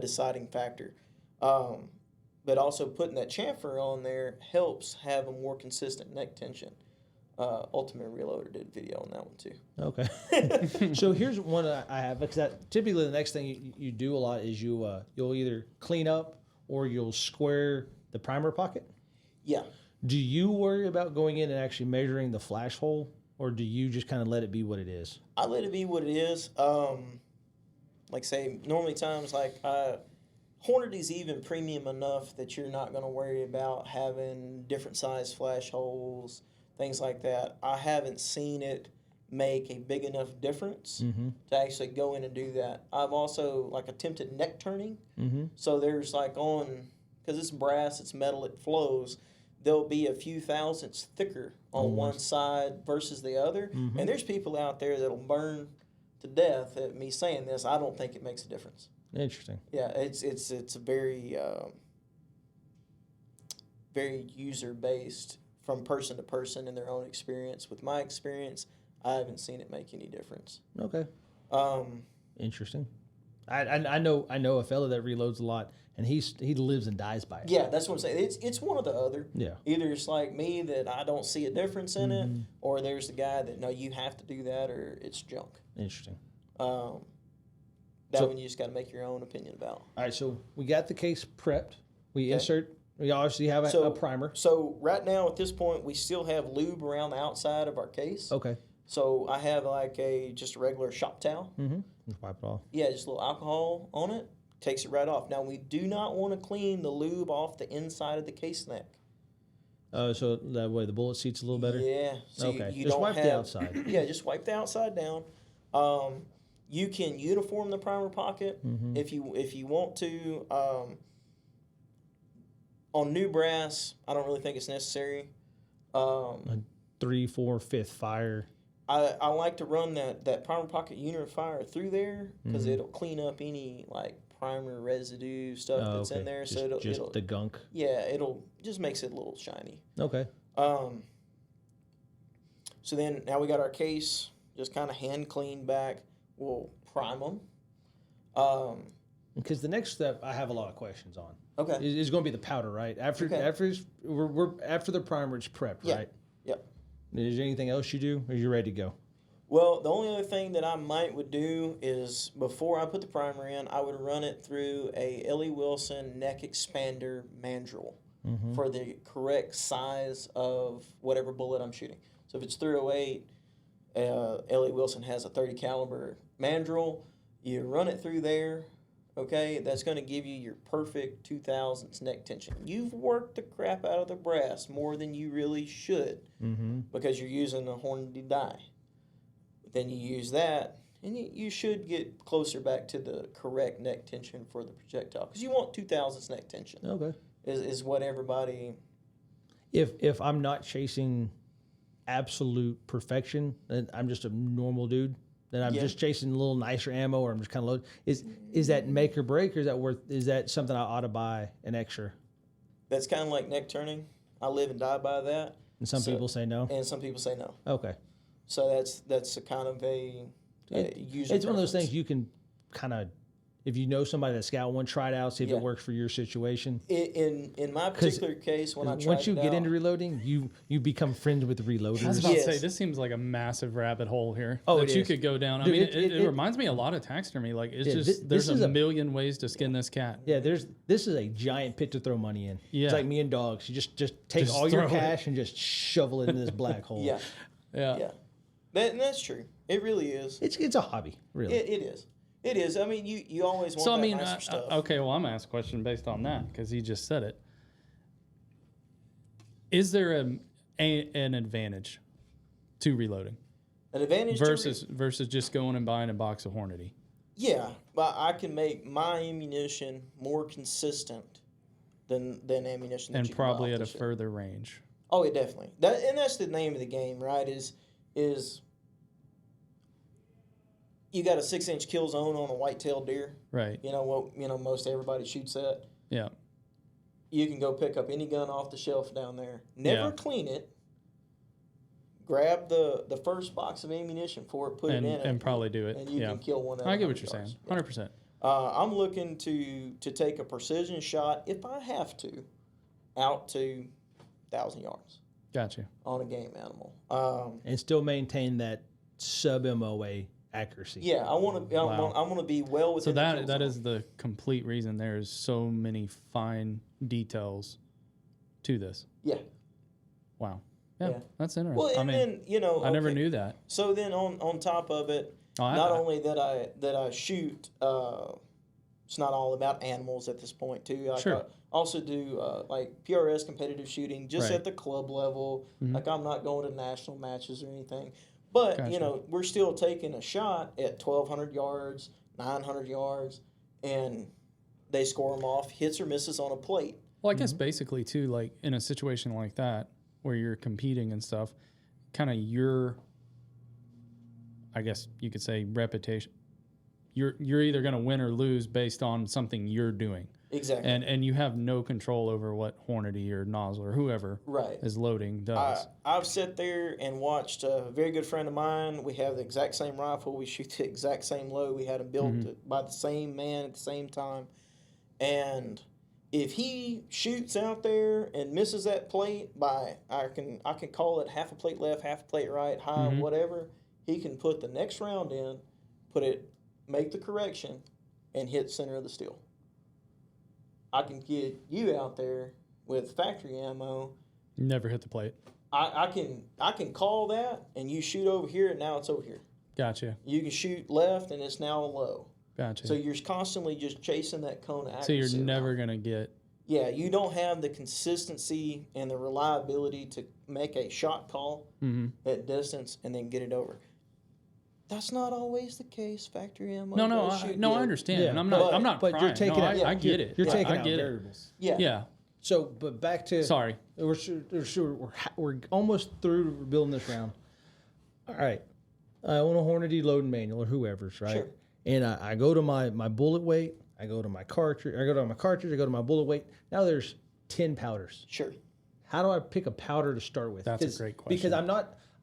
deciding factor. But also putting that chamfer on there helps have a more consistent neck tension. Ultimate Reloader did a video on that one too. Okay. So here's one I have, because typically the next thing you do a lot is you'll either clean up or you'll square the primer pocket. Yeah. Do you worry about going in and actually measuring the flash hole, or do you just kind of let it be what it is? I let it be what it is. Like say, normally times like Hornady's even premium enough that you're not going to worry about having different size flash holes, things like that. I haven't seen it make a big enough difference to actually go in and do that. I've also like attempted neck turning. So there's like because it's brass, it's metal, it flows. There'll be a few thousandths thicker on one side versus the other. And there's people out there that'll burn to death at me saying this. I don't think it makes a difference. Interesting. Yeah, it's a very very user based from person to person in their own experience. With my experience, I haven't seen it make any difference. Okay. Interesting. I know a fella that reloads a lot, and he lives and dies by it. Yeah, that's what I'm saying. It's one or the other. Yeah. Either it's like me that I don't see a difference in it, or there's the guy that no, you have to do that, or it's junk. Interesting. That one you just got to make your own opinion about. All right, so we got the case prepped. We obviously have a primer. So right now at this point, we still have lube around the outside of our case. Okay. So I have like just a regular shop towel. Just wipe it off. Yeah, just a little alcohol on it. Takes it right off. Now, we do not want to clean the lube off the inside of the case neck. So that way the bullet seats a little better? Yeah. So okay. you just don't wipe have, the outside. Yeah, just wipe the outside down. You can uniform the primer pocket if you want to. On new brass, I don't really think it's necessary. 3, 4, 5th fire. I like to run that primer pocket unifier through there because it'll clean up any like primer residue stuff that's in there. Just, so it'll the gunk. Yeah, it'll just makes it a little shiny. Okay. So then now we got our case just kind of hand cleaned back. We'll prime them. Because the next step I have a lot of questions on. Okay. Is going to be the powder, right? After the primer, it's prepped, right? Yep. Is there anything else you do, or are you ready to go? Well, the only other thing that I would do is before I put the primer in, I would run it through a L.E. Wilson neck expander mandrel for the correct size of whatever bullet I'm shooting. So if it's .308, L.E. Wilson has a .30 caliber mandrel. You run it through there. okay, that's going to give you your perfect 2000s neck tension. You've worked the crap out of the brass more than you really should because you're using a Hornady die. Then you use that, and you should get closer back to the correct neck tension for the projectile because you want 2000s neck tension. Okay. Is what everybody. If I'm not chasing absolute perfection, and I'm just a normal dude, then I'm just chasing a little nicer ammo, or I'm just kind of low. Is that make or break, or is that something I ought to buy an extra? That's kind of like neck turning. I live and die by that. And some people say no. And some people say no. Okay. So that's a kind of a user. It's one of those things you can kind of, if you know somebody that's got one, try it out, see if it works for your situation. In my particular case, when I tried once you it get out, into reloading, you become friends with reloaders. I was about to say, this seems like a massive rabbit hole here that it you is. could go down. I Dude, mean, it reminds me a lot of taxidermy. Like, it's just, this there's is a a million ways to skin this cat. Yeah, this is a giant pit to throw money in. Yeah. It's like me and dogs. You just take Just all your throw it. cash and just shovel it in this black hole. Yeah. That's true. It really is. It's a hobby, really. It is. It is. I mean, you always want So, I that mean, nicer stuff. okay, well, I'm going to ask a question based on that because he just said it. Is there an advantage to reloading An advantage versus just going and buying a box of Hornady? Yeah, but I can make my ammunition more consistent than ammunition that And you can buy probably off at a the shelf. further range. Oh, it definitely. That's the name of the game, right? Is you got a 6-inch kill zone on a white-tailed deer. Right. You know what? Most everybody shoots at. Yeah. You can go pick up any gun off the shelf down there. Never clean it. Grab the first box of ammunition for it, put it in it, and probably do it. and you can kill one. I get what you're saying. 100%. I'm looking to take a precision shot if I have to, out to 1,000 yards. Gotcha. On a game animal. And still maintain that sub-MOA accuracy. Yeah, I want to be well within. So that is the complete reason there's so many fine details to this. Yeah. Wow. Yeah. That's interesting. Well, and then I never knew that. So then on top of it, not only that I shoot, it's not all about animals at this point too. I also do like PRS competitive shooting just at the club level. Mm-hmm. Like I'm not going to national matches or anything. But, we're still taking a shot at 1,200 yards, 900 yards, and they score them off, hits or misses on a plate. Well, I guess basically, too, like in a situation like that where you're competing and stuff, kind of your, I guess you could say, reputation. You're either going to win or lose based on something you're doing. Exactly. And you have no control over what Hornady or Nozzle or whoever is loading does. I've sat there and watched a very good friend of mine. We have the exact same rifle. We shoot the exact same load. We had them built by the same man at the same time. And if he shoots out there and misses that plate by, I can call it half a plate left, half a plate right, high, whatever, he can put the next round in, make the correction, and hit center of the steel. I can get you out there with factory ammo. Never hit the plate. I can call that, and you shoot over here, and now it's over here. Gotcha. You can shoot left, and it's now low. Gotcha. So you're constantly just chasing that cone accuracy. So you're never going to get... Yeah, you don't have the consistency and the reliability to make a shot call at distance and then get it over. That's not always the case. Factory ammo. I understand. Yeah, and I'm not. But crying. you're taking out. I get it. You're taking I out get variables. Yeah. Yeah. So, but back to Sorry. We're almost through building this round. All right, I own a Hornady loading manual or whoever's right, Sure. and I go to my bullet weight. I go to my cartridge. I go to my bullet weight. Now there's 10 powders. Sure. How do I pick a powder to start with? That's a great question. Because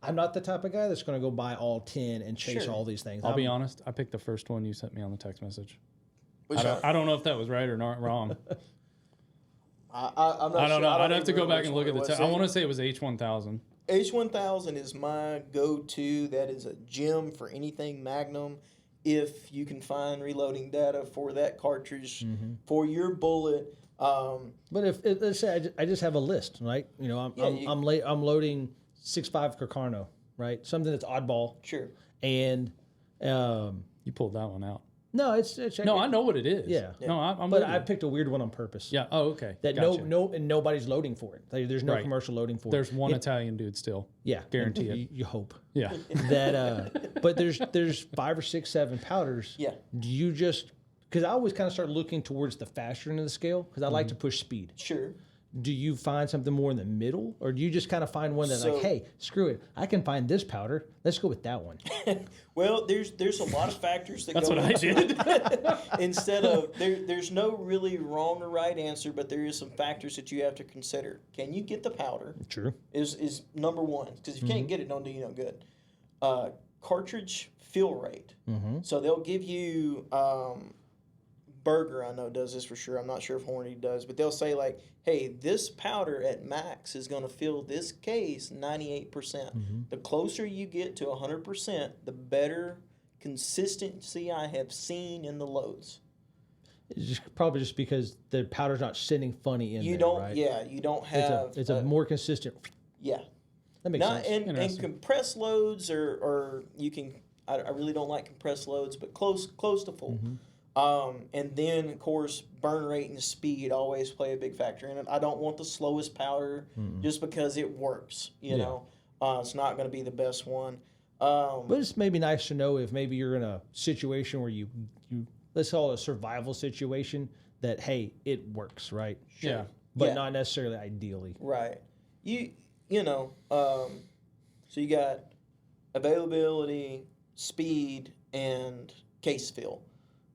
I'm not the type of guy that's going to go buy all 10 and chase all these things. I'll be honest. I picked the first one you sent me on the text message. I I don't know if that was right or not wrong. I'm not I don't sure. know. I I'd have to even go back remember and look at which the one text. I want to say it was H1000. H1000 is my go-to. That is a gem for anything Magnum. If you can find reloading data for that cartridge, for your bullet. But if let's say I just have a list, right? You know, I'm loading 6.5 Carcano, right? Something that's oddball. Sure. And You pulled that one out. No, it's No, I know what it is. Yeah. No, I'm but with I you. picked a weird one on purpose. Yeah. Oh, okay. That Gotcha. and nobody's loading for it. There's no Right. commercial loading for There's it. one Italian dude still. Yeah, Guarantee it. You hope Yeah. that. But there's 5 or 6, 7 powders. Yeah. Do you just because I always kind of start looking towards the faster end of the scale because I like to push speed. Sure. Do you find something more in the middle, or do you just kind of find one that's So- like, hey, screw it, I can find this powder. Let's go with that one. Well, there's a lot of factors that That's go what I did. instead of there's no really wrong or right answer, but there is some factors that you have to consider. Can you get the powder? True. Is number one, because if you can't get it, don't do you no good. Cartridge fill rate. So they'll give you Burger, I know, does this for sure. I'm not sure if Hornady does, but they'll say like, hey, this powder at max is going to fill this case 98%. The closer you get to 100%, the better consistency I have seen in the loads. It's just, probably just because the powder's not sitting funny in You there, don't, right? yeah, you don't have. It's a more consistent. yeah. That makes Not sense. and compressed loads or you can. I really don't like compressed loads, but close to full. And then, of course, burn rate and speed always play a big factor in it. I don't want the slowest powder just because it works. You know, it's not going to be the best one. But it's maybe nice to know if maybe you're in a situation where you let's call it a survival situation that, hey, it works, right? Yeah. But Yeah. not necessarily ideally. Right. You know, so you got availability, speed, and case fill.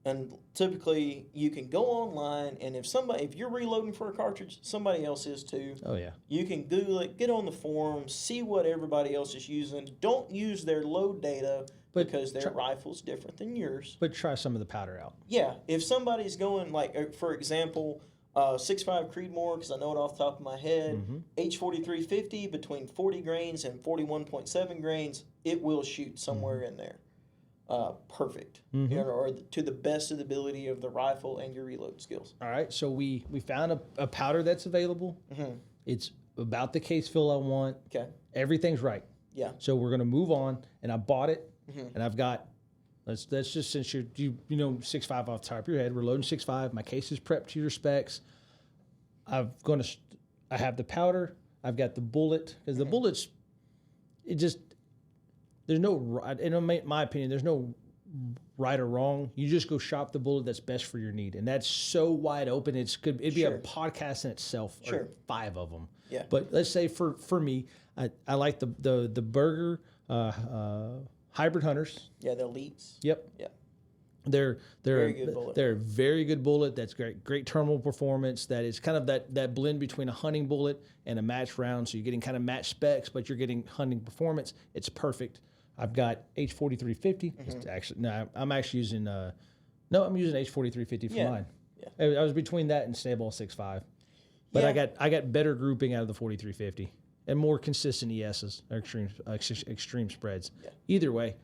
And typically you can go online, and if you're reloading for a cartridge, somebody else is too. Oh, yeah. You can Google it, get on the forums, see what everybody else is using. Don't use their load data because their rifle's different than yours. But try some of the powder out. Yeah, if somebody's going, like, for example, 6.5 Creedmoor, because I know it off the top of my head, H4350 between 40 grains and 41.7 grains, it will shoot somewhere in there. Perfect, you know, or to the best of the ability of the rifle and your reload skills. All right, so we found a powder that's available. It's about the case fill I want. Okay. Everything's right. Yeah. So we're gonna move on, and I bought it, and I've got. Let's just since you know 6.5 off the top of your head, we're loading 6.5. My case is prepped to your specs. I have the powder. I've got the bullet because the bullets. It just there's no in my opinion there's no right or wrong. You just go shop the bullet that's best for your need, and that's so wide open. It'd be a podcast in itself. Sure. Or 5 of them. Yeah. But let's say for me, I like the Burger Hybrid Hunters. Yeah, the elites. Yep. Yeah. They're Very good bullet. They're a very good bullet. That's great terminal performance. That is kind of that blend between a hunting bullet and a match round. So you're getting kind of match specs, but you're getting hunting performance. It's perfect. I've got H4350. Actually, no, I'm actually using I'm using H4350 for mine. Yeah. I was between that and Stayball 6.5, but Yeah. I got better grouping out of the 4350 and more consistent ESs or extreme spreads. Yeah. Either way,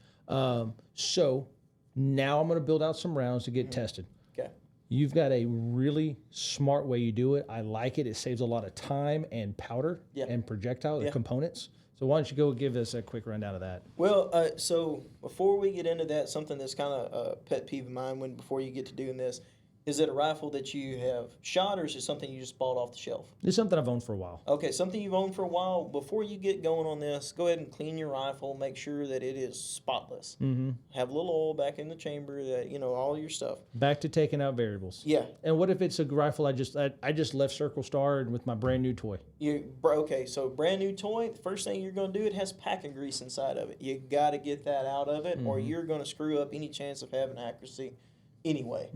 so now I'm going to build out some rounds to get tested. Okay. You've got a really smart way you do it. I like it. It saves a lot of time and powder and projectile components. So why don't you go give us a quick rundown of that? Well, so before we get into that, something that's kind of a pet peeve of mine before you get to doing this, is it a rifle that you have shot, or is it something you just bought off the shelf? It's something I've owned for a while. Okay, something you've owned for a while. Before you get going on this, go ahead and clean your rifle. Make sure that it is spotless. Have a little oil back in the chamber, that all your stuff. Back to taking out variables. Yeah. And what if it's a rifle I just left Circle Star with my brand new toy? Okay, so brand new toy. The first thing you're going to do, it has packing grease inside of it. You got to get that out of it, or you're going to screw up any chance of having accuracy anyway.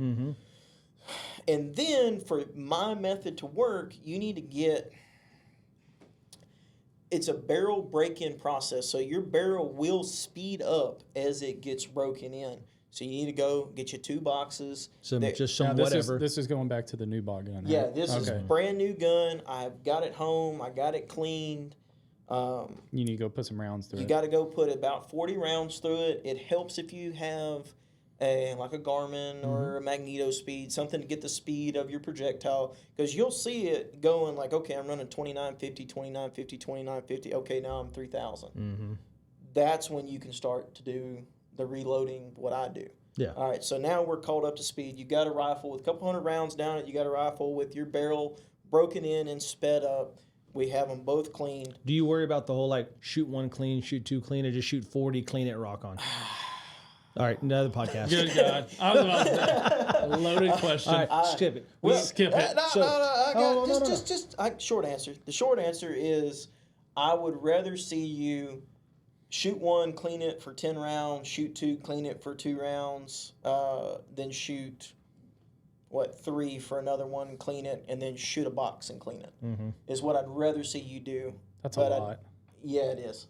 And then for my method to work, you need to get, it's a barrel break-in process. So your barrel will speed up as it gets broken in. So you need to go get you 2 boxes. Just some this whatever. This is going back to the new bot gun. Right? Yeah, this is a brand new gun. I've got it home. I got it cleaned. You need to go put some rounds through it. You got to go put about 40 rounds through it. It helps if you have a Garmin or a Magneto speed, something to get the speed of your projectile, because you'll see it going like, okay, I'm running 2950, 2950, 2950. Okay, now I'm 3000. That's when you can start to do the reloading, what I do. Yeah. All right, so now we're caught up to speed. You got a rifle with a couple hundred rounds down it. You got a rifle with your barrel broken in and sped up. We have them both cleaned. Do you worry about the whole like shoot 1 clean, shoot 2 clean, or just shoot 40, clean it, rock on? All right, another podcast. Good God. I was about to say, a loaded question. All right, skip it. Skip it. Short answer. The short answer is I would rather see you shoot 1, clean it for 10 rounds, shoot 2, clean it for 2 rounds, then shoot, 3 for another one, clean it, and then shoot a box and clean it. Is what I'd rather see you do. That's a lot. Yeah, it is.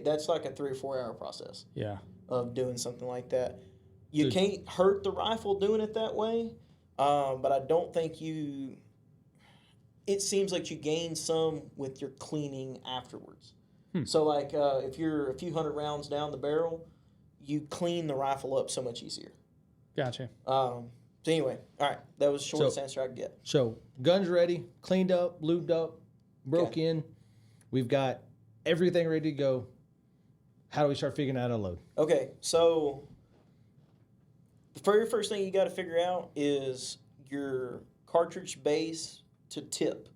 That's like a 3 or 4 hour process. Yeah. Of doing something like that. You can't hurt the rifle doing it that way, but I don't think you... It seems like you gain some with your cleaning afterwards. So, like, if you're a few hundred rounds down the barrel, you clean the rifle up so much easier. Gotcha. So, anyway, all right. That was the shortest answer I could get. So, guns ready, cleaned up, lubed up, broke in. We've got everything ready to go. How do we start figuring out a load? Okay, so the very first thing you got to figure out is your cartridge base to tip.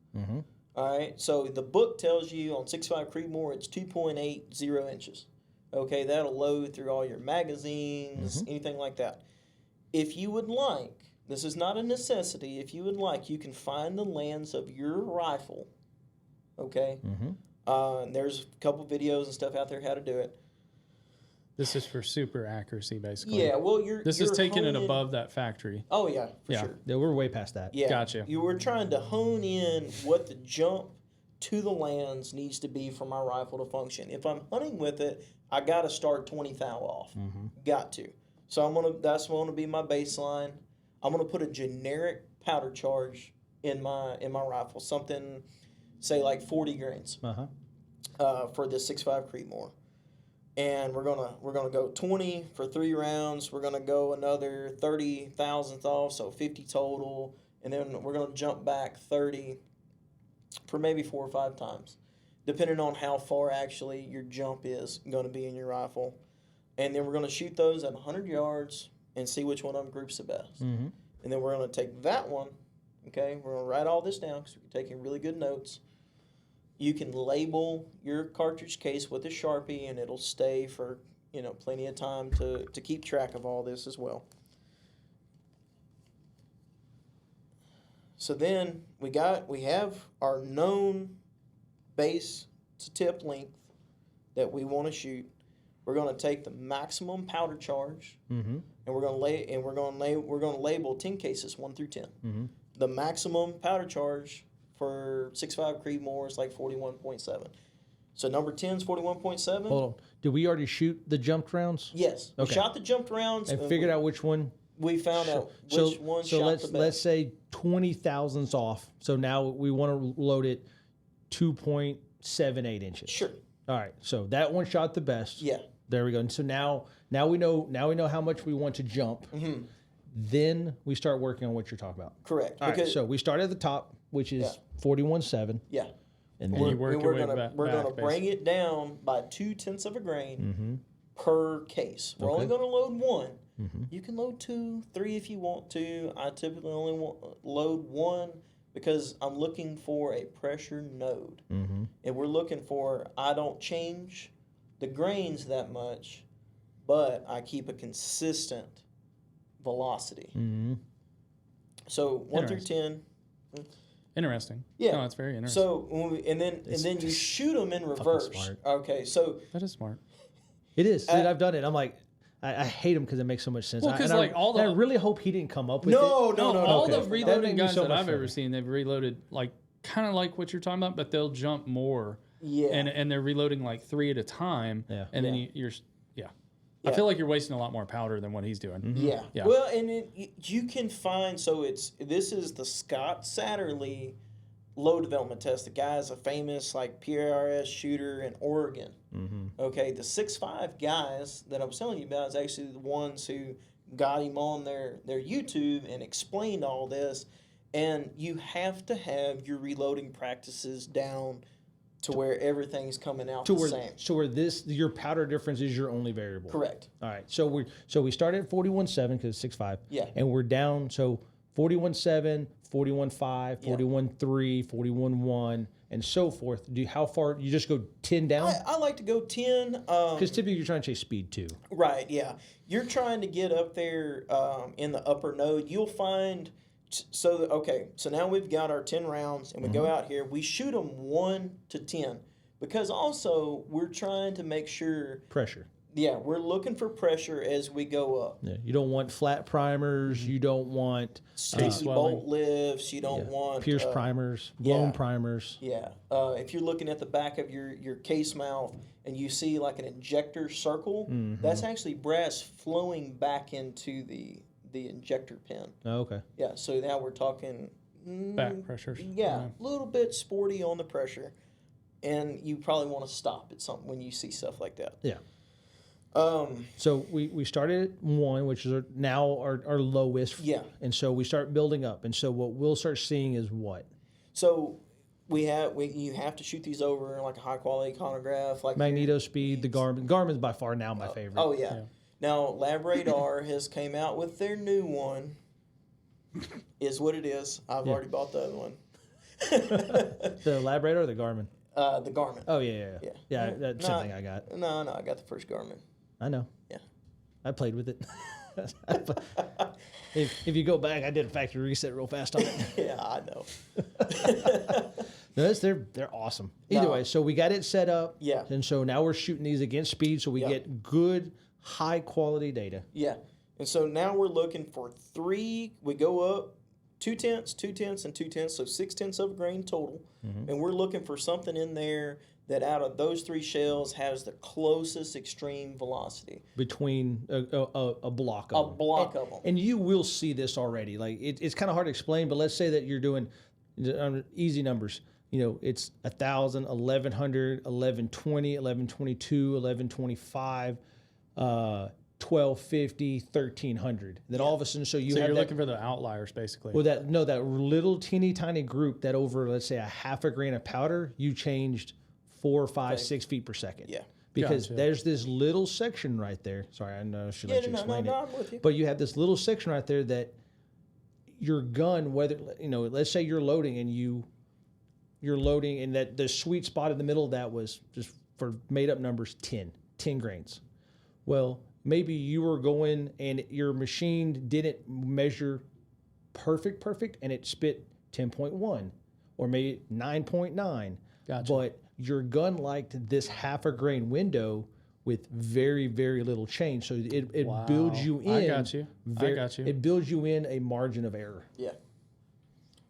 All right, so the book tells you on 6.5 Creedmoor it's 2.80 inches. Okay, that'll load through all your magazines, anything like that. If you would like, this is not a necessity, if you would like, you can find the lands of your rifle. Okay? And there's a couple videos and stuff out there how to do it. This is for super accuracy, basically. Yeah, well, This is taking it above that factory. Oh, yeah, for sure. Yeah, we're way past that. Yeah. Gotcha. You were trying to hone in what the jump to the lands needs to be for my rifle to function. If I'm hunting with it, I got to start 20 thou off. Got to. So that's going to be my baseline. I'm going to put a generic powder charge in my rifle, something, say, like 40 grains for this 6.5 Creedmoor. And we're gonna go 20 for 3 rounds. We're gonna go another 30 thousandth off, so 50 total, and then we're gonna jump back 30 for maybe 4 or 5 times, depending on how far actually your jump is going to be in your rifle. And then we're gonna shoot those at 100 yards and see which one of them groups the best. And then we're gonna take that one. Okay, we're gonna write all this down because we're taking really good notes. You can label your cartridge case with a Sharpie, and it'll stay for plenty of time to keep track of all this as well. So then we have our known base to tip length that we want to shoot. We're going to take the maximum powder charge, and we're going to label 10 cases 1 through 10. The maximum powder charge for 6.5 Creedmoor is like 41.7. So number 10 is 41.7. Hold on. Did we already shoot the jumped rounds? Yes. Okay. We shot the jumped rounds. And figured out which one? We found out which one shot the best. Let's say 20 thousandths off. So now we want to load it 2.78 inches. Sure. All right. So that one shot the best. Yeah. There we go. And so now we know how much we want to jump. Then we start working on what you're talking about. Correct. All right. So we start at the top, which is 41.7. Yeah. And then we're gonna bring it down by 0.2 of a grain per case. We're only gonna load 1. You can load 2, 3 if you want to. I typically only load 1 because I'm looking for a pressure node, and we're looking for. I don't change the grains that much, but I keep a consistent velocity. So 1 through 10. Interesting. Yeah, no, it's very interesting. So and then you shoot them in reverse. Smart. Okay, so that is smart. It is. Dude, I've done it. I'm like, I hate them because it makes so much sense. Well, because like I really hope he didn't come up with it. No. All Okay. the reloading guys so that much I've fun. ever seen, they've reloaded like kind of like what you're talking about, but they'll jump more. Yeah. And they're reloading like 3 at a time. Yeah. And then you're. I feel like you're wasting a lot more powder than what he's doing. Yeah. Yeah. Well, and you can find, this is the Scott Satterley load development test. The guy's a famous like PRS shooter in Oregon. Okay, the 6.5 guys that I was telling you about is actually the ones who got him on their YouTube and explained all this. And you have to have your reloading practices down to where everything's coming out to the where same. so where your powder difference is your only variable. Correct. All right. So we started at 41.7 because it's 6.5. Yeah. And we're down 41.7, 41.5, 41.3, 41.1, and so forth. How far you just go 10 down? I like to go 10. Because typically you're trying to chase speed too. Right, yeah. You're trying to get up there in the upper node. You'll find, so now we've got our 10 rounds, and we go out here. We shoot them 1 to 10 because also we're trying to make sure. Pressure. Yeah, we're looking for pressure as we go up. Yeah, you don't want flat primers. You don't want Sticky bolt lifts. You don't want pierce primers, blown primers. Yeah. If you're looking at the back of your case mouth and you see like an injector circle, that's actually brass flowing back into the injector pin. Oh, okay. Yeah. So now we're talking Back pressures. Yeah, a little bit sporty on the pressure, and you probably want to stop at something when you see stuff like that. Yeah. So we started at 1, which is now our lowest. Yeah. And so we start building up. And so what we'll start seeing is what? So you have to shoot these over like a high quality chronograph, like Magneto Speed, the Garmin. Garmin's by far now my favorite. Oh yeah. Now Lab Radar has came out with their new one. Is what it is. I've already bought the other one. The Lab Radar or the Garmin? The Garmin. Oh yeah. That's the same thing I got. No, I got the first Garmin. I know. Yeah. I played with it. If you go back, I did a factory reset real fast on it. Yeah, I know. No, they're awesome. Either way, so we got it set up. Yeah. And so now we're shooting these against speed, so we get good, high quality data. Yeah. And so now we're looking for 3. We go up 2 tenths, 2 tenths, and 2 tenths, so 6 tenths of a grain total. And we're looking for something in there that out of those 3 shells has the closest extreme velocity. Between a block of them. A block of them. And you will see this already. Like it's kind of hard to explain, but let's say that you're doing easy numbers. It's 1,000, 1,100, 1,120, 1,122, 1,125, 1,250, 1,300. Then all of a sudden, so you're looking for the outliers, basically. Well, that little teeny tiny group that over, let's say, a half a grain of powder, you changed 4, 5, 6 feet per second. Yeah. Because there's this little section right there. Sorry, I know I should let you explain it. No, I'm with you. But you have this little section right there that your gun, whether let's say you're loading and you're loading, and that the sweet spot in the middle of that was just for made up numbers 10 grains. Well, maybe you were going and your machine didn't measure perfect, and it spit 10.1 or maybe 9.9. Gotcha. But your gun liked this half a grain window with very, very little change. So it builds you in. I got you. It builds you in a margin of error. Yeah.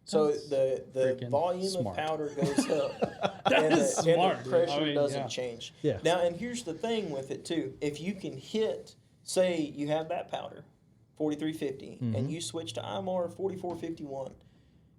So the freaking volume smart. of powder goes up, and the pressure doesn't change. Yeah. Now, and here's the thing with it too: if you can hit, say, you have that powder, 4350, and you switch to IMR 4451,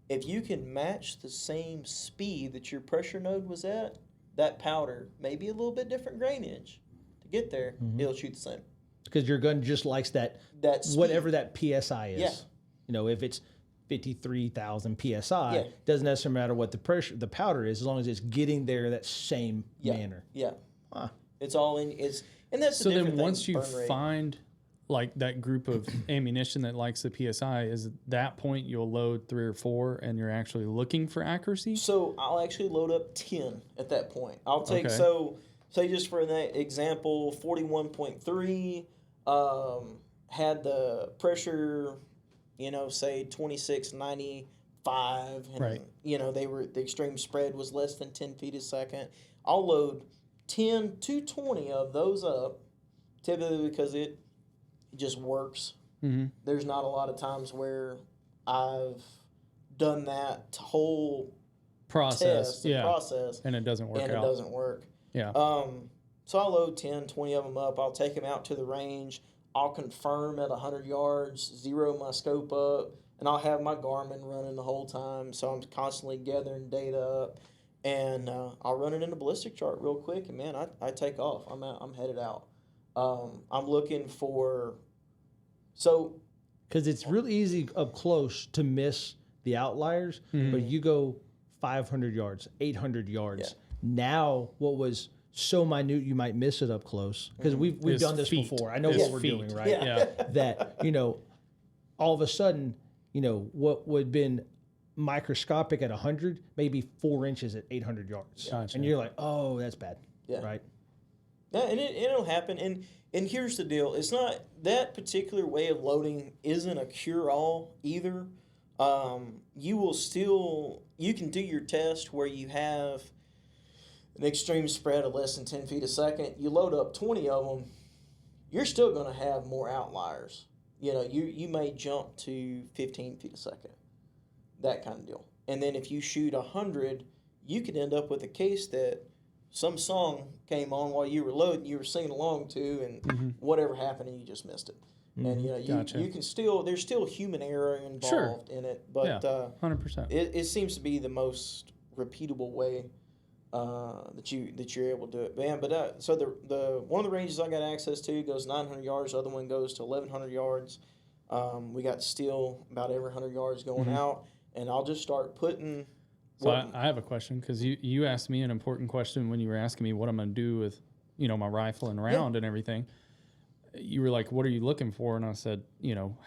if you can match the same speed that your pressure node was at, that powder, maybe a little bit different grainage, to get there, it'll shoot the same. Because your gun just likes that speed. whatever that PSI is. Yeah. If it's 53,000 PSI, doesn't necessarily matter what the powder is, as long as it's getting there that same manner. Yeah. Huh. It's all in. And that's So the then different once thing, you burn rate. find like that group of ammunition that likes the PSI, is at that point you'll load 3 or 4 and you're actually looking for accuracy? So I'll actually load up 10 at that point. I'll take, say just for that example, 41.3 had the pressure, say 2695. And, Right. the extreme spread was less than 10 feet a second. I'll load 10 to 20 of those up, typically because it just works. Mm-hmm. There's not a lot of times where I've done that whole Process. process And it doesn't work and out. it doesn't work. Yeah. So I'll load 10, 20 of them up. I'll take them out to the range. I'll confirm at 100 yards, zero my scope up, and I'll have my Garmin running the whole time. So I'm constantly gathering data up, and I'll run it in the ballistic chart real quick, and man, I take off. I'm headed out. I'm looking for Because it's really easy up close to miss the outliers, but you go 500 yards, 800 yards, Now, what was so minute you might miss it up close, because we've His done this feet. before. I know His what we're feet. doing, right? Yeah. That, all of a sudden, what would have been microscopic at 100, maybe 4 inches at 800 yards. Gotcha. And you're like, oh, that's bad. Yeah. Right? Yeah, and it'll happen. And here's the deal: it's not that particular way of loading isn't a cure-all either. You can do your test where you have an extreme spread of less than 10 feet a second. You load up 20 of them, you're still going to have more outliers. You may jump to 15 feet a second, that kind of deal. And then if you shoot 100, you could end up with a case that some song came on while you were loading, you were singing along to, and whatever happened, and you just missed it. And Gotcha. you can still, there's still human error involved in it, but 100%. it seems to be the most repeatable way that you're able to do it. Man, but so the one of the ranges I got access to goes 900 yards, the other one goes to 1,100 yards. We got still about every 100 yards going out, and I'll just start putting. So I have a question, because you asked me an important question when you were asking me what I'm going to do with my rifle and round and everything. You were like, what are you looking for? And I said,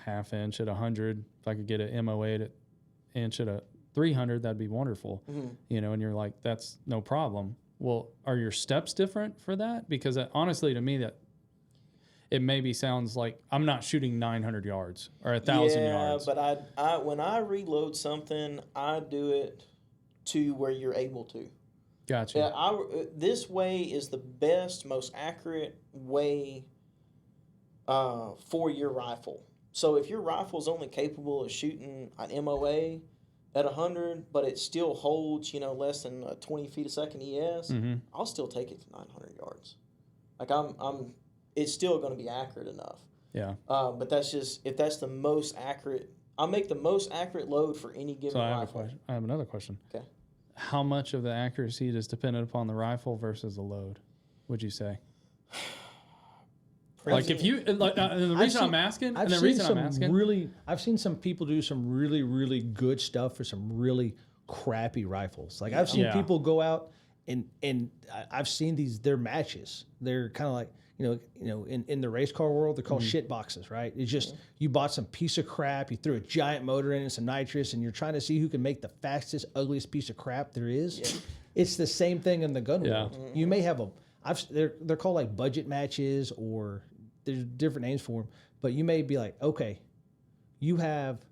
half inch at 100. If I could get an MO8 inch at a 300, that'd be wonderful. And you're like, that's no problem. Well, are your steps different for that? Because honestly, to me, that it maybe sounds like I'm not shooting 900 yards or 1,000 yards. Yeah, but I when I reload something, I do it to where you're able to. Gotcha. Yeah, this way is the best, most accurate way for your rifle. So if your rifle is only capable of shooting an MOA at 100, but it still holds, less than 20 feet a second ES, I'll still take it to 900 yards. Like it's still going to be accurate enough. Yeah. But that's just, if that's the most accurate, I'll make the most accurate load for any given rifle. I have another question. Okay. How much of the accuracy is dependent upon the rifle versus the load, would you say? Like if you, and the reason I'm asking, I've seen some people do some really, really good stuff for some really crappy rifles. Like I've seen people go out and I've seen their matches. They're kind of like, in the race car world, they're called shit boxes, right? It's just, you bought some piece of crap, you threw a giant motor in and some nitrous, and you're trying to see who can make the fastest, ugliest piece of crap there is. Yeah. It's the same thing in the gun world. You may have they're called like budget matches, or there's different names for them, but you may be like, okay, you have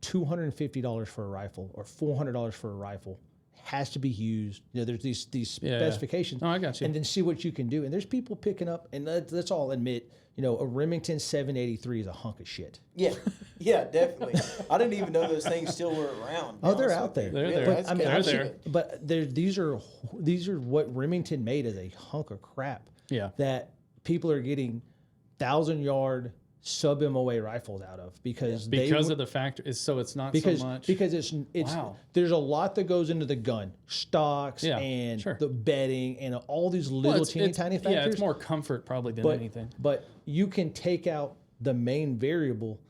$250 for a rifle or $400 for a rifle. Has to be used. There's these specifications. Oh, I got you. And then see what you can do. And there's people picking up, and let's all admit, a Remington 783 is a hunk of shit. Yeah, definitely. I didn't even know those things still were around. Oh, they're out there. They're there. But these are what Remington made as a hunk of crap. Yeah. That people are getting 1,000-yard sub MOA rifles out of because of the factor is, so it's not so much because it's wow. There's a lot that goes into the gun stocks and the bedding and all these little teeny tiny factors. Yeah, it's more comfort probably than anything. But you can take out the main variable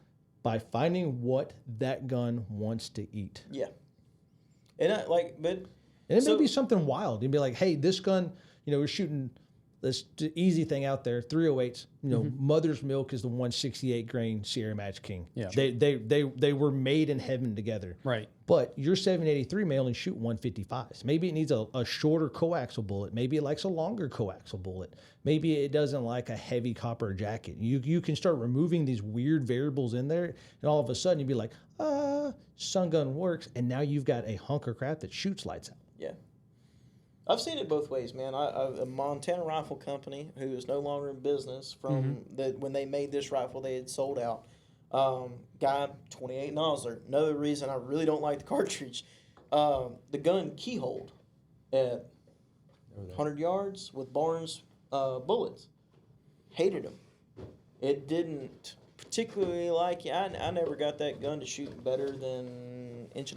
finding what that gun wants to eat. Yeah, and it may be something wild. You'd be like, hey, this gun, we're shooting. This easy thing out there, 308s. Mother's Milk is the 168 grain Sierra Match King. Yeah, they were made in heaven together. Right. But your 783 may only shoot 155s. Maybe it needs a shorter coaxial bullet. Maybe it likes a longer coaxial bullet. Maybe it doesn't like a heavy copper jacket. You can start removing these weird variables in there, and all of a sudden you'd be like, sun gun works, and now you've got a hunk of crap that shoots lights out. Yeah. I've seen it both ways, man. A Montana Rifle Company, who is no longer in business from when they made this rifle, they had sold out. Guy, 28 Nosler. Another reason I really don't like the cartridge. The gun keyholed at 100 yards with Barnes bullets. Hated them. It didn't particularly like it. I never got that gun to shoot better than 1.5 inches.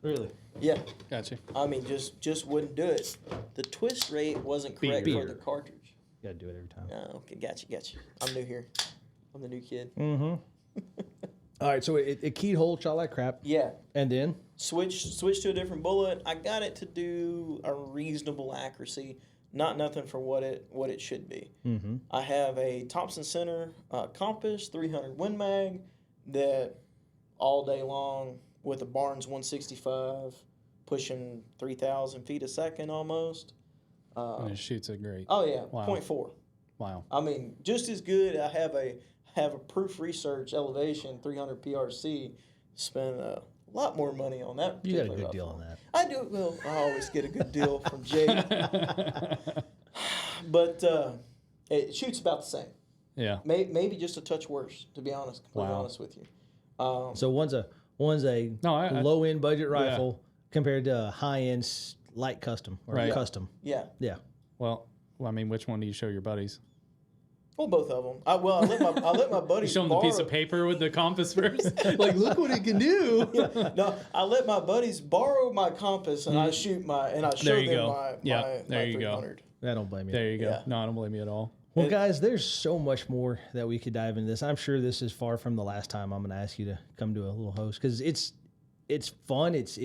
Really? Yeah. Gotcha. I mean, just wouldn't do it. The twist rate wasn't correct for the cartridge. You gotta do it every time. Oh, okay, gotcha. I'm new here. I'm the new kid. Mm-hmm. All right, so it keyed hole, shot like crap. Yeah. And then? switch to a different bullet. I got it to do a reasonable accuracy, not nothing for what it should be. Mm-hmm. I have a Thompson Center compass, 300 Win Mag, that all day long with a Barnes 165, pushing 3,000 feet a second almost. And it shoots it great. Oh yeah, Wow. 0.4. Wow. I mean, just as good. I have a Proof Research Elevation 300 PRC. Spent a lot more money on that. You got a particular good deal rifle. on that. I do. Well, I always get a good deal from Jay. But it shoots about the same. Yeah. Maybe just a touch worse, to be honest. Completely Wow. honest with you. So one's a low end budget rifle compared to a high end light custom or Right. custom. Yeah. Yeah. Well, I mean, which one do you show your buddies? Well, both of them. I let my You buddies show them the piece of borrow. paper with the compass first. Like, look what it can do. No, I let my buddies borrow my compass and I shoot I show There you them go. my Yeah, my there you go. 300. I don't blame you. There you go. Yeah. No, I don't blame you at all. Well, guys, there's so much more that we could dive into this. I'm sure this is far from the last time I'm going to ask you to come to a little host because it's fun. It's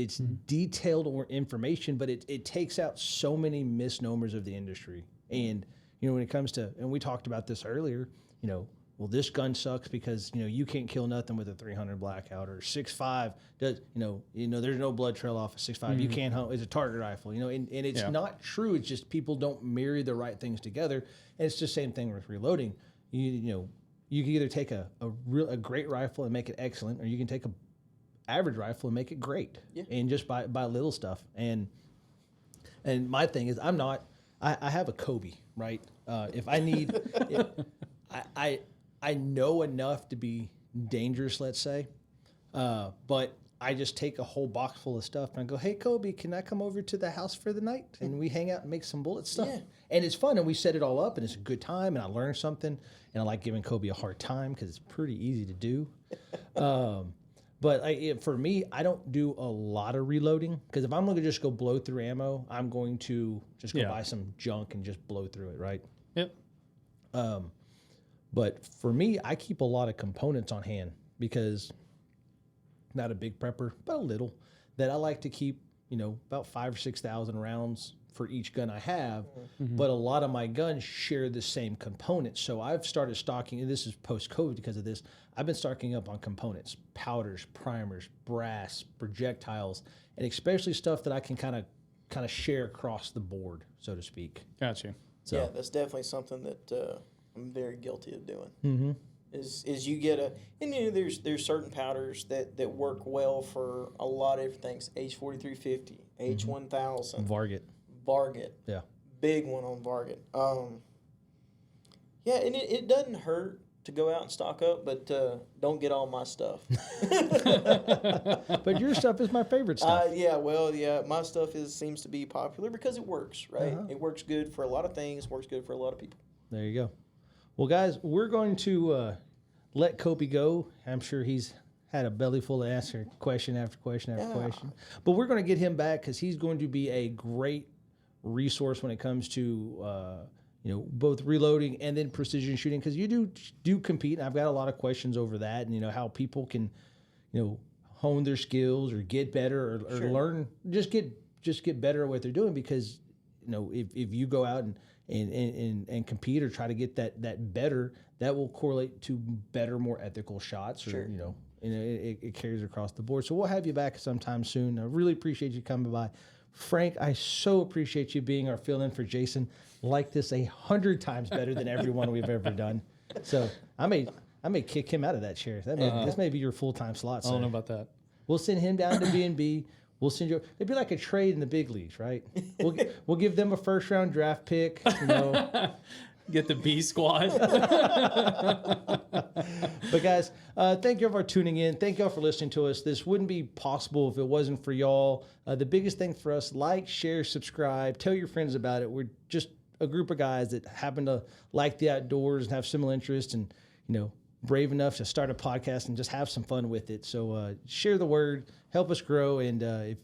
detailed or information, but it takes out so many misnomers of the industry. And when it comes to, and we talked about this earlier, well, this gun sucks because you can't kill nothing with a 300 blackout, or 6.5 does there's no blood trail off of 6.5. You can't hunt. It's a target rifle, and it's not true. It's just people don't marry the right things together. And it's just the same thing with reloading. You can either take a great rifle and make it excellent, or you can take a average rifle and make it great. Yeah. And just by little stuff. And my thing is, I have a Koby, right? If I need, I know enough to be dangerous, let's say, but I just take a whole box full of stuff and I go, hey, Koby, can I come over to the house for the night? And we hang out and make some bullet stuff. Yeah. And it's fun, and we set it all up, and it's a good time, and I learn something, and I like giving Koby a hard time because it's pretty easy to do. But for me, I don't do a lot of reloading because if I'm going to just go blow through ammo, I'm going to just go buy some junk and just blow through it, right? Yep. But for me, I keep a lot of components on hand because not a big prepper, but a little, that I like to keep, about 5,000 or 6,000 rounds for each gun I have. Mm-hmm. But a lot of my guns share the same components. So I've started stocking, and this is post-COVID because of this, I've been stocking up on components, powders, primers, brass, projectiles, and especially stuff that I can kind of share across the board, so to speak. Gotcha. So. Yeah, that's definitely something that I'm very guilty of doing. Mm-hmm. Is you get there's certain powders that work well for a lot of different things. H4350, H1000, Varget. Yeah. Big one on Varget. Yeah, and it doesn't hurt to go out and stock up, but don't get all my stuff. But your stuff is my favorite stuff. My stuff seems to be popular because it works, right? Uh-huh. It works good for a lot of things, works good for a lot of people. There you go. Well, guys, we're going to let Koby go. I'm sure he's had a belly full to answer question after question after question. But we're going to get him back because he's going to be a great resource when it comes to both reloading and then precision shooting, because you do compete. And I've got a lot of questions over that, and how people can hone their skills or get better or learn, just get better at what they're doing, because if you go out and compete or try to get that better, that will correlate to better, more ethical shots, or it carries across the board. So we'll have you back sometime soon. I really appreciate you coming by. Frank, I so appreciate you being our fill-in for Jason. Like this 100 times better than everyone we've ever done. So I may kick him out of that chair. This may be your full-time slot. I don't know about that. We'll send him down to B&B. We'll send you. It'd be like a trade in the big leagues, right? We'll give them a first-round draft pick. Get the B squad. But guys, thank you for tuning in. Thank y'all for listening to us. This wouldn't be possible if it wasn't for y'all. The biggest thing for us: like, share, subscribe, tell your friends about it. We're just a group of guys that happen to like the outdoors and have similar interests, and brave enough to start a podcast and just have some fun with it. So share the word, help us grow, and if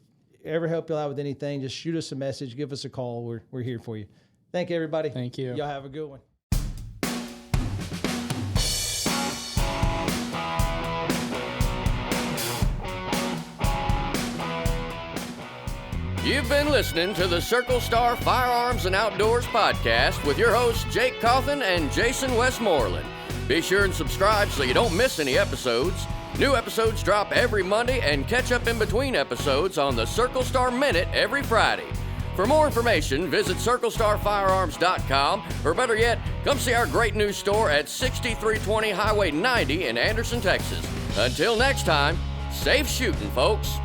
ever help you out with anything, just shoot us a message, give us a call. We're here for you. Thank you, everybody. Thank you. Y'all have a good one. You've been listening to the Circle Star Firearms and Outdoors podcast with your hosts Jake Cawthon and Jason Westmoreland. Be sure and subscribe so you don't miss any episodes. New episodes drop every Monday, and catch up in between episodes on the Circle Star Minute every Friday. For more information, visit CircleStarFirearms.com, or better yet, come see our great new store at 6320 Highway 90 in Anderson, Texas. Until next time, safe shooting, folks.